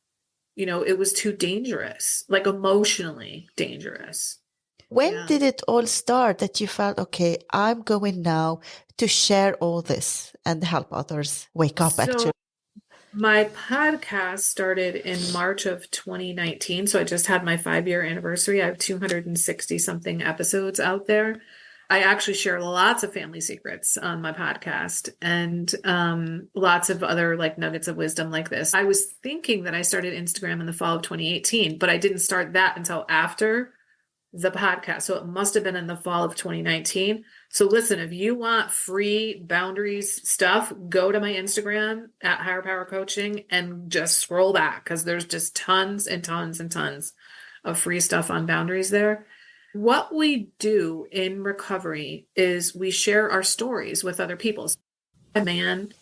it was too dangerous, like emotionally dangerous. When Yeah. did it all start that you felt, okay, I'm going now to share all this and help others wake up, So actually? my podcast started in March of 2019. So I just had my 5-year anniversary. I have 260 something episodes out there. I actually share lots of family secrets on my podcast and lots of other like nuggets of wisdom like this. I was thinking that I started Instagram in the fall of 2018, but I didn't start that until after the podcast. So it must have been in the fall of 2019. So listen, if you want free boundaries stuff, go to my Instagram at Higher Power Coaching and just scroll back because there's just tons and tons and tons of free stuff on boundaries there. What we do in recovery is we share our stories with other people. A man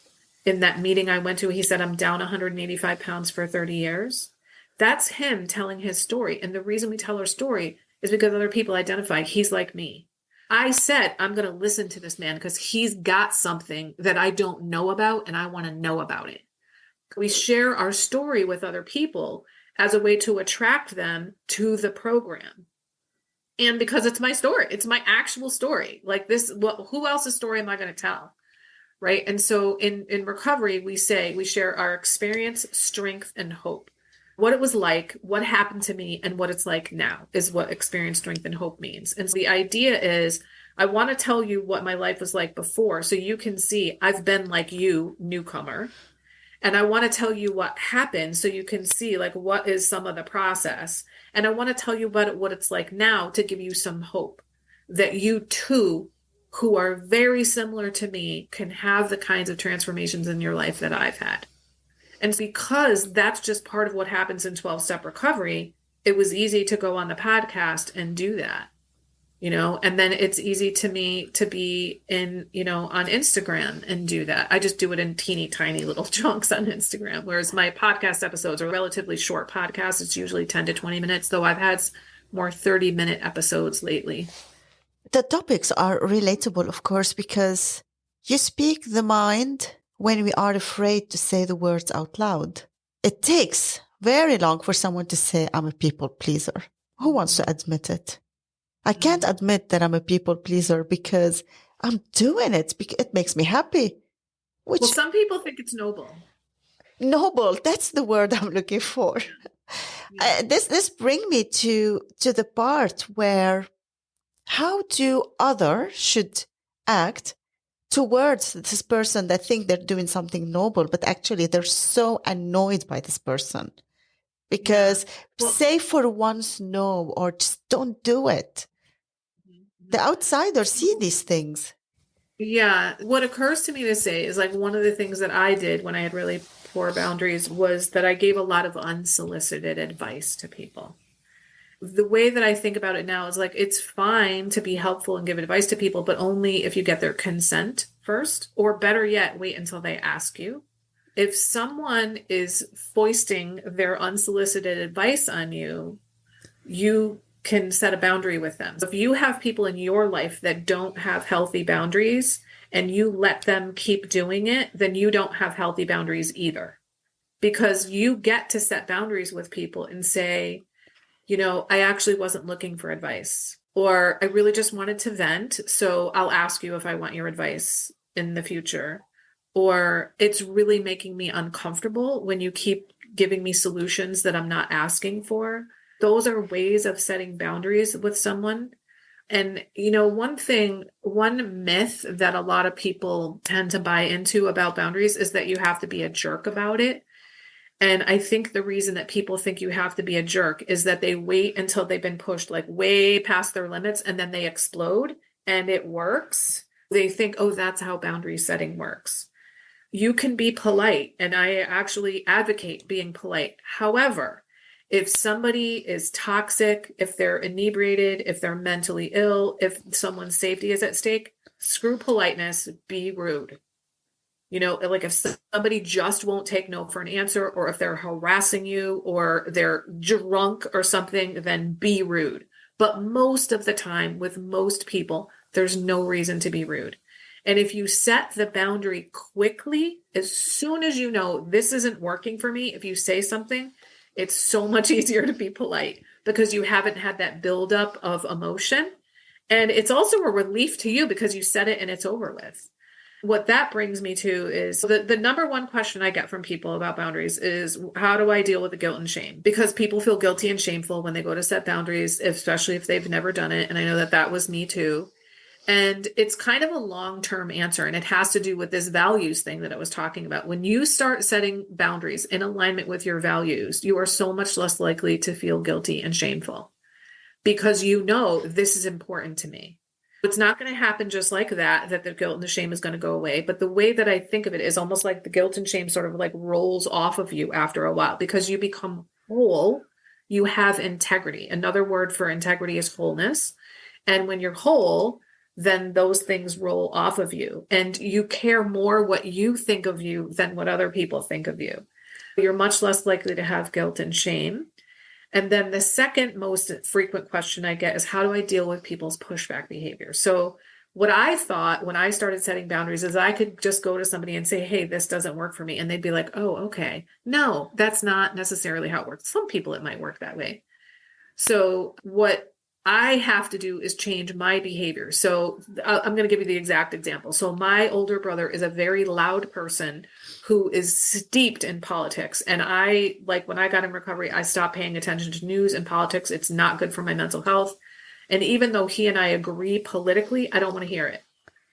in that meeting I went to, he said, I'm down 185 pounds for 30 years. That's him telling his story. And the reason we tell our story is because other people identify he's like me. I said, I'm going to listen to this man because he's got something that I don't know about and I want to know about it. We share our story with other people as a way to attract them to the program. And because it's my story, it's my actual story. Like this, who else's story am I going to tell? Right. And so in recovery, we share our experience, strength, and hope. What it was like, what happened to me, and what it's like now is what experience, strength, and hope means. And so the idea is I want to tell you what my life was like before so you can see I've been like you, newcomer. And I want to tell you what happened so you can see like what is some of the process. And I want to tell you about what it's like now to give you some hope that you too, who are very similar to me, can have the kinds of transformations in your life that I've had. And because that's just part of what happens in 12-step recovery, it was easy to go on the podcast and do that. And then it's easy to me to be in, on Instagram and do that. I just do it in teeny tiny little chunks on Instagram, whereas my podcast episodes are relatively short podcasts. It's usually 10 to 20 minutes, though I've had more 30-minute episodes lately. The topics are relatable, of course, because you speak the mind when we are afraid to say the words out loud. It takes very long for someone to say, I'm a people pleaser. Who wants to admit it? I can't admit that I'm a people pleaser because I'm doing it because it makes me happy. Well, some people think it's noble. Noble, that's the word I'm looking for. Yeah. This brings me to the part where how do others should act towards this person that think they're doing something noble, but actually they're so annoyed by this person because say for once no, or just don't do it. The outsiders see these things. Yeah. What occurs to me to say is like one of the things that I did when I had really poor boundaries was that I gave a lot of unsolicited advice to people. The way that I think about it now is like, it's fine to be helpful and give advice to people, but only if you get their consent first, or better yet, wait until they ask you. If someone is foisting their unsolicited advice on you, you can set a boundary with them. If you have people in your life that don't have healthy boundaries and you let them keep doing it, then you don't have healthy boundaries either. Because you get to set boundaries with people and say, I actually wasn't looking for advice, or I really just wanted to vent. So I'll ask you if I want your advice in the future. Or it's really making me uncomfortable when you keep giving me solutions that I'm not asking for. Those are ways of setting boundaries with someone. And, one myth that a lot of people tend to buy into about boundaries is that you have to be a jerk about it. And I think the reason that people think you have to be a jerk is that they wait until they've been pushed like way past their limits and then they explode and it works. They think, oh, that's how boundary setting works. You can be polite, and I actually advocate being polite. However, if somebody is toxic, if they're inebriated, if they're mentally ill, if someone's safety is at stake, screw politeness, be rude. Like if somebody just won't take no for an answer, or if they're harassing you, or they're drunk or something, then be rude. But most of the time, with most people, there's no reason to be rude. And if you set the boundary quickly, as soon as you know this isn't working for me, if you say something, it's so much easier to be polite because you haven't had that buildup of emotion. And it's also a relief to you because you said it and it's over with. What that brings me to is the number one question I get from people about boundaries is, how do I deal with the guilt and shame? Because people feel guilty and shameful when they go to set boundaries, especially if they've never done it. And I know that was me too. And it's kind of a long-term answer, and it has to do with this values thing that I was talking about. When you start setting boundaries in alignment with your values, you are so much less likely to feel guilty and shameful because this is important to me. It's not going to happen just like that the guilt and the shame is going to go away. But the way that I think of it is almost like the guilt and shame sort of like rolls off of you after a while because you become whole. You have integrity. Another word for integrity is wholeness. And when you're whole, then those things roll off of you and you care more what you think of you than what other people think of you. You're much less likely to have guilt and shame. And then the second most frequent question I get is, how do I deal with people's pushback behavior? So what I thought when I started setting boundaries is I could just go to somebody and say, hey, this doesn't work for me. And they'd be like, oh, okay. No, that's not necessarily how it works. Some people, it might work that way. So what I have to do is change my behavior. So I'm going to give you the exact example. So my older brother is a very loud person who is steeped in politics. And when I got in recovery, I stopped paying attention to news and politics. It's not good for my mental health. And even though he and I agree politically, I don't want to hear it.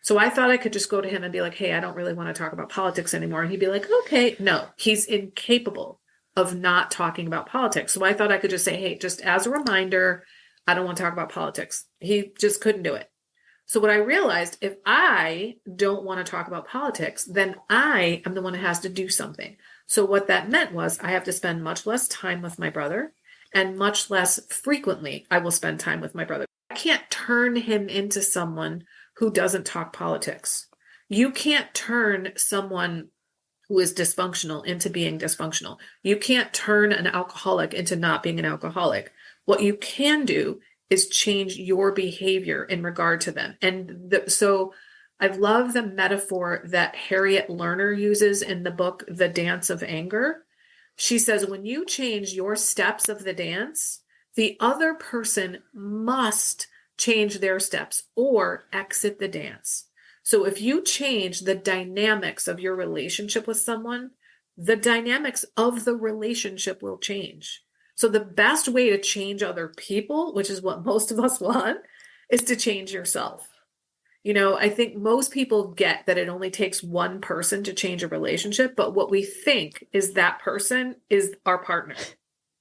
So I thought I could just go to him and be like, hey, I don't really want to talk about politics anymore. And he'd be like, okay, no, he's incapable of not talking about politics. So I thought I could just say, hey, just as a reminder, I don't want to talk about politics. He just couldn't do it. So what I realized, if I don't want to talk about politics, then I am the one who has to do something. So what that meant was I have to spend much less time with my brother, and much less frequently I will spend time with my brother. I can't turn him into someone who doesn't talk politics. You can't turn someone who is dysfunctional into being dysfunctional. You can't turn an alcoholic into not being an alcoholic. What you can do is change your behavior in regard to them. And so I love the metaphor that Harriet Lerner uses in the book, The Dance of Anger. She says, when you change your steps of the dance, the other person must change their steps or exit the dance. So if you change the dynamics of your relationship with someone, the dynamics of the relationship will change. So the best way to change other people, which is what most of us want, is to change yourself. I think most people get that it only takes one person to change a relationship, but what we think is that person is our partner.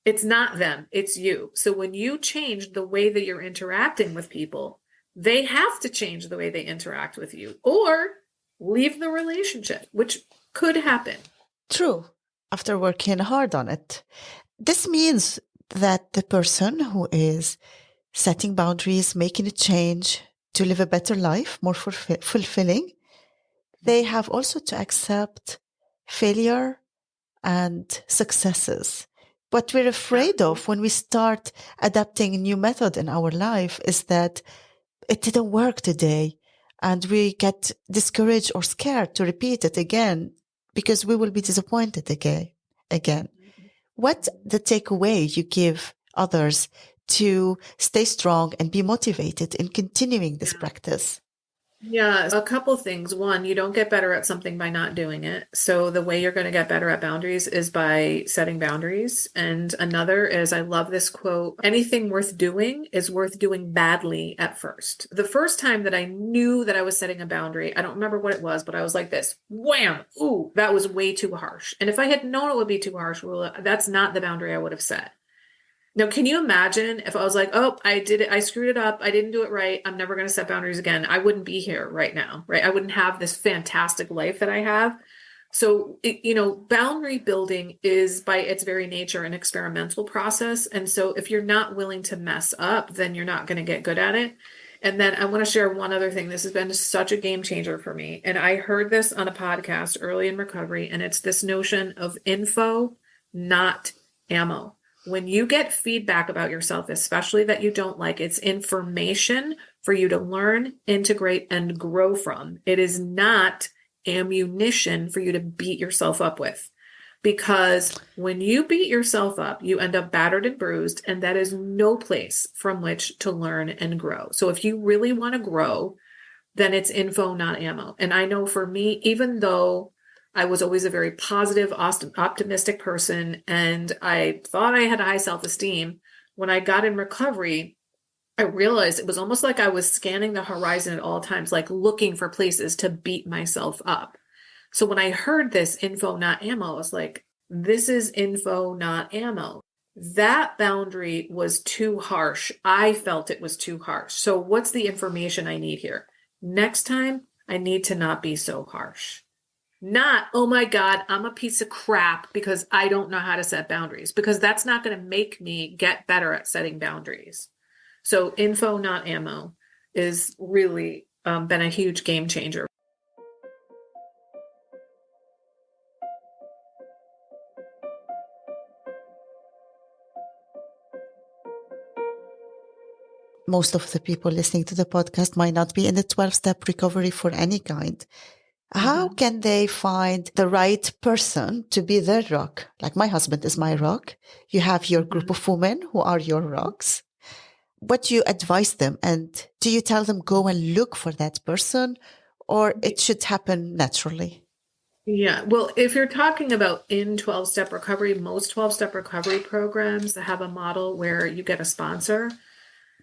It's not them, it's you. So when you change the way that you're interacting with people, they have to change the way they interact with you or leave the relationship, which could happen. True, after working hard on it. This means that the person who is setting boundaries, making a change to live a better life, more fulfilling, they have also to accept failure and successes. What we're afraid of when we start adapting a new method in our life is that it didn't work today, and we get discouraged or scared to repeat it again because we will be disappointed again. What the takeaway you give others to stay strong and be motivated in continuing this practice? Yeah, a couple things. One, you don't get better at something by not doing it. So the way you're going to get better at boundaries is by setting boundaries. And another is, I love this quote, anything worth doing is worth doing badly at first. The first time that I knew that I was setting a boundary, I don't remember what it was, but I was like this, wham, ooh, that was way too harsh. And if I had known it would be too harsh, well, that's not the boundary I would have set. Now, can you imagine if I was like, oh, I did it, I screwed it up, I didn't do it right, I'm never going to set boundaries again. I wouldn't be here right now, right? I wouldn't have this fantastic life that I have. So, boundary building is by its very nature an experimental process. And so if you're not willing to mess up, then you're not going to get good at it. And then I want to share one other thing. This has been such a game changer for me. And I heard this on a podcast early in recovery, and it's this notion of info, not ammo. When you get feedback about yourself, especially that you don't like, it's information for you to learn, integrate, and grow from. It is not ammunition for you to beat yourself up with. Because when you beat yourself up, you end up battered and bruised, and that is no place from which to learn and grow. So if you really want to grow, then it's info, not ammo. And I know for me, even though I was always a very positive, optimistic person, and I thought I had high self-esteem, when I got in recovery, I realized it was almost like I was scanning the horizon at all times, like looking for places to beat myself up. So when I heard this info, not ammo, I was like, this is info, not ammo. That boundary was too harsh. I felt it was too harsh. So what's the information I need here? Next time, I need to not be so harsh. Not, oh my God, I'm a piece of crap because I don't know how to set boundaries, because that's not going to make me get better at setting boundaries. So info, not ammo is really been a huge game changer. Most of the people listening to the podcast might not be in the 12-step recovery for any kind. How Mhm. can they find the right person to be their rock? Like my husband is my rock. You have your group Mhm. of women who are your rocks. What do you advise them? And do you tell them go and look for that person, or it should happen naturally? Yeah, well, if you're talking about in 12-step recovery, most 12-step recovery programs have a model where you get a sponsor.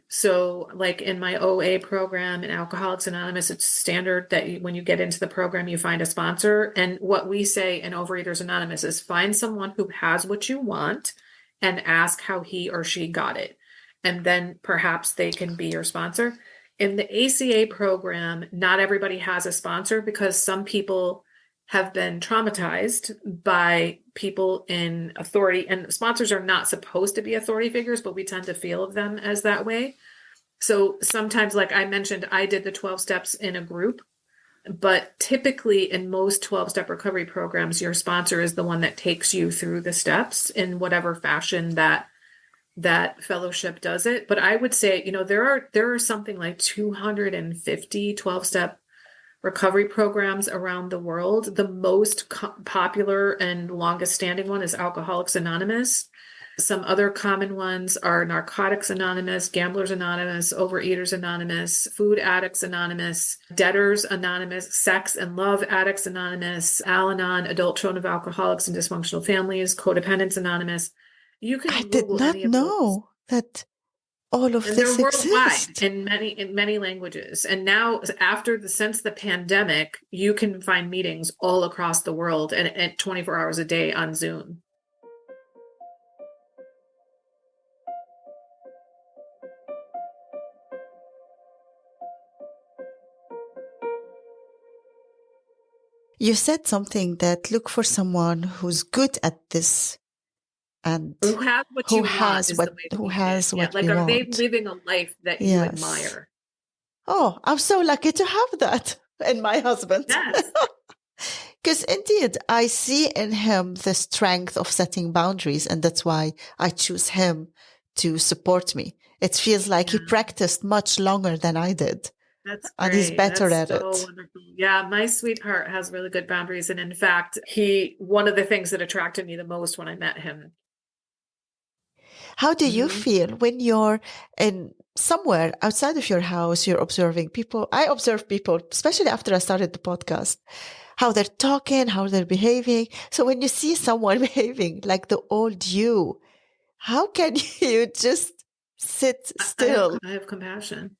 So, like in my OA program in Alcoholics Anonymous, it's standard that when you get into the program, you find a sponsor. And what we say in Overeaters Anonymous is find someone who has what you want and ask how he or she got it. And then perhaps they can be your sponsor. In the ACA program, not everybody has a sponsor because some people have been traumatized by people in authority, and sponsors are not supposed to be authority figures, but we tend to feel of them as that way. So sometimes, like I mentioned, I did the 12 steps in a group, but typically in most 12-step recovery programs, your sponsor is the one that takes you through the steps in whatever fashion that fellowship does it. But I would say, there are something like 250 12-step recovery programs around the world. The most popular and longest standing one is Alcoholics Anonymous. Some other common ones are Narcotics Anonymous, Gamblers Anonymous, Overeaters Anonymous, Food Addicts Anonymous, Debtors Anonymous, Sex and Love Addicts Anonymous, Al-Anon, Adult Children of Alcoholics and Dysfunctional Families, Codependents Anonymous. You I can did Google not any of those. know that all of And they're this worldwide exists. in many languages. And now since the pandemic, you can find meetings all across the world and at 24 hours a day on Zoom. You said something that look for someone who's good at this and Who has what who you want has is the what way to who mean it. has Yeah. what Like, we are they want. living a life that you Yes. admire? Oh, I'm so lucky to have that in my husband. Yes. Because indeed, I see in him the strength of setting boundaries, and that's why I choose him to support me. It feels like he Yeah. practiced much longer than I did, That's and he's great. better That's at so it. wonderful. Yeah, my sweetheart has really good boundaries. And in fact, one of the things that attracted me the most when I met him. How do you feel when you're in somewhere outside of your house, you're observing people? I observe people, especially after I started the podcast, how they're talking, how they're behaving. So when you see someone behaving like the old you, how can you just sit still? I have compassion.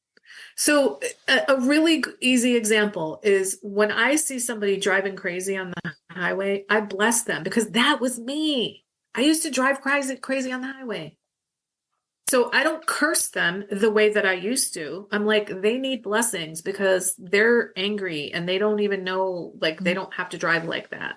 So a really easy example is when I see somebody driving crazy on the highway, I bless them because that was me. I used to drive crazy on the highway. So I don't curse them the way that I used to. I'm like, they need blessings because they're angry and they don't even know, like, they don't have to drive like that.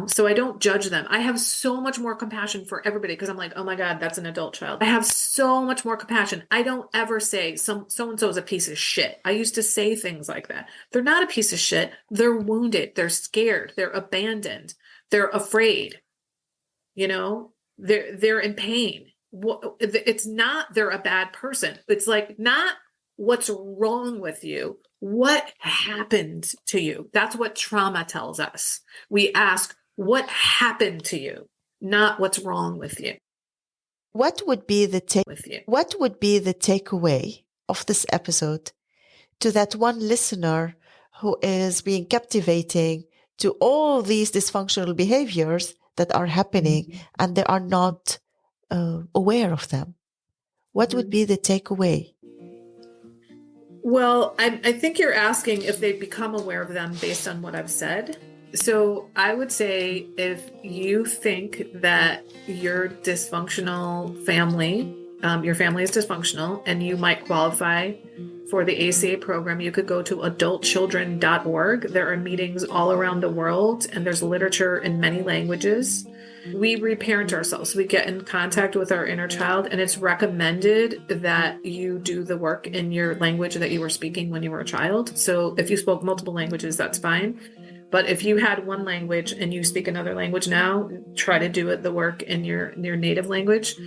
So I don't judge them. I have so much more compassion for everybody because I'm like, oh my God, that's an adult child. I have so much more compassion. I don't ever say so-and-so is a piece of shit. I used to say things like that. They're not a piece of shit. They're wounded. They're scared. They're abandoned. They're afraid. They're in pain. It's not they're a bad person. It's like not what's wrong with you. What happened to you? That's what trauma tells us. We ask, what happened to you? Not what's wrong with you. What would be the takeaway of this episode to that one listener who is being captivating to all these dysfunctional behaviors that are happening and they are not aware of them? What would be the takeaway? Well, I think you're asking if they've become aware of them based on what I've said. So I would say if you think that your dysfunctional family, your family is dysfunctional and you might qualify for the ACA program, you could go to adultchildren.org. There are meetings all around the world and there's literature in many languages. We reparent ourselves. We get in contact with our inner child, and it's recommended that you do the work in your language that you were speaking when you were a child. So if you spoke multiple languages, that's fine. But if you had one language and you speak another language now, try to do the work in your native language.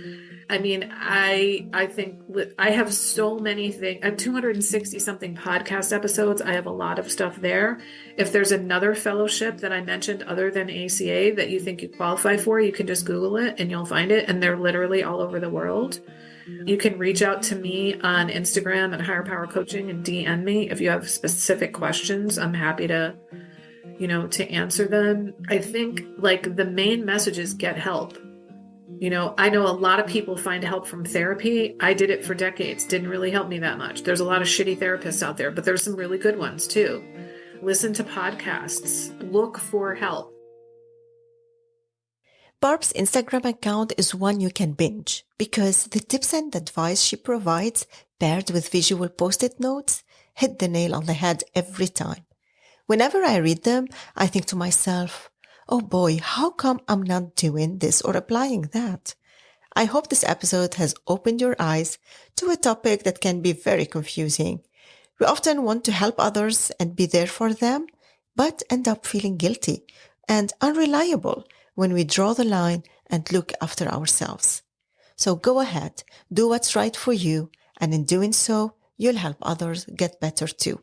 I mean, I think I have so many things. I have 260 something podcast episodes. I have a lot of stuff there. If there's another fellowship that I mentioned other than ACA that you think you qualify for, you can just Google it and you'll find it. And they're literally all over the world. You can reach out to me on Instagram at Higher Power Coaching and DM me if you have specific questions. I'm happy to answer them. I think like the main message is get help. I know a lot of people find help from therapy. I did it for decades. Didn't really help me that much. There's a lot of shitty therapists out there, but there's some really good ones too. Listen to podcasts. Look for help. Barb's Instagram account is one you can binge because the tips and advice she provides, paired with visual post-it notes, hit the nail on the head every time. Whenever I read them, I think to myself, oh boy, how come I'm not doing this or applying that? I hope this episode has opened your eyes to a topic that can be very confusing. We often want to help others and be there for them, but end up feeling guilty and unreliable when we draw the line and look after ourselves. So go ahead, do what's right for you, and in doing so, you'll help others get better too.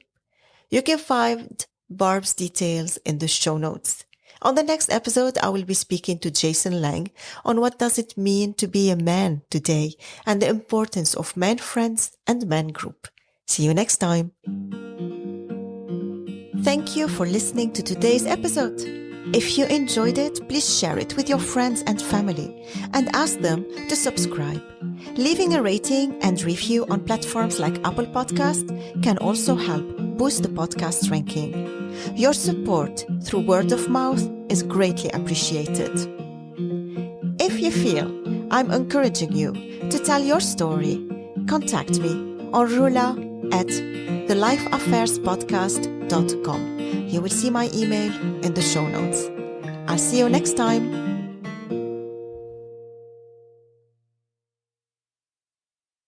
You can find Barb's details in the show notes. On the next episode, I will be speaking to Jason Lang on what does it mean to be a man today and the importance of man friends and man group. See you next time. Thank you for listening to today's episode. If you enjoyed it, please share it with your friends and family and ask them to subscribe. Leaving a rating and review on platforms like Apple Podcast can also help boost the podcast's ranking. Your support through word of mouth is greatly appreciated. If you feel I'm encouraging you to tell your story, contact me on rula@thelifeaffairspodcast.com. You will see my email in the show notes. I'll see you next time.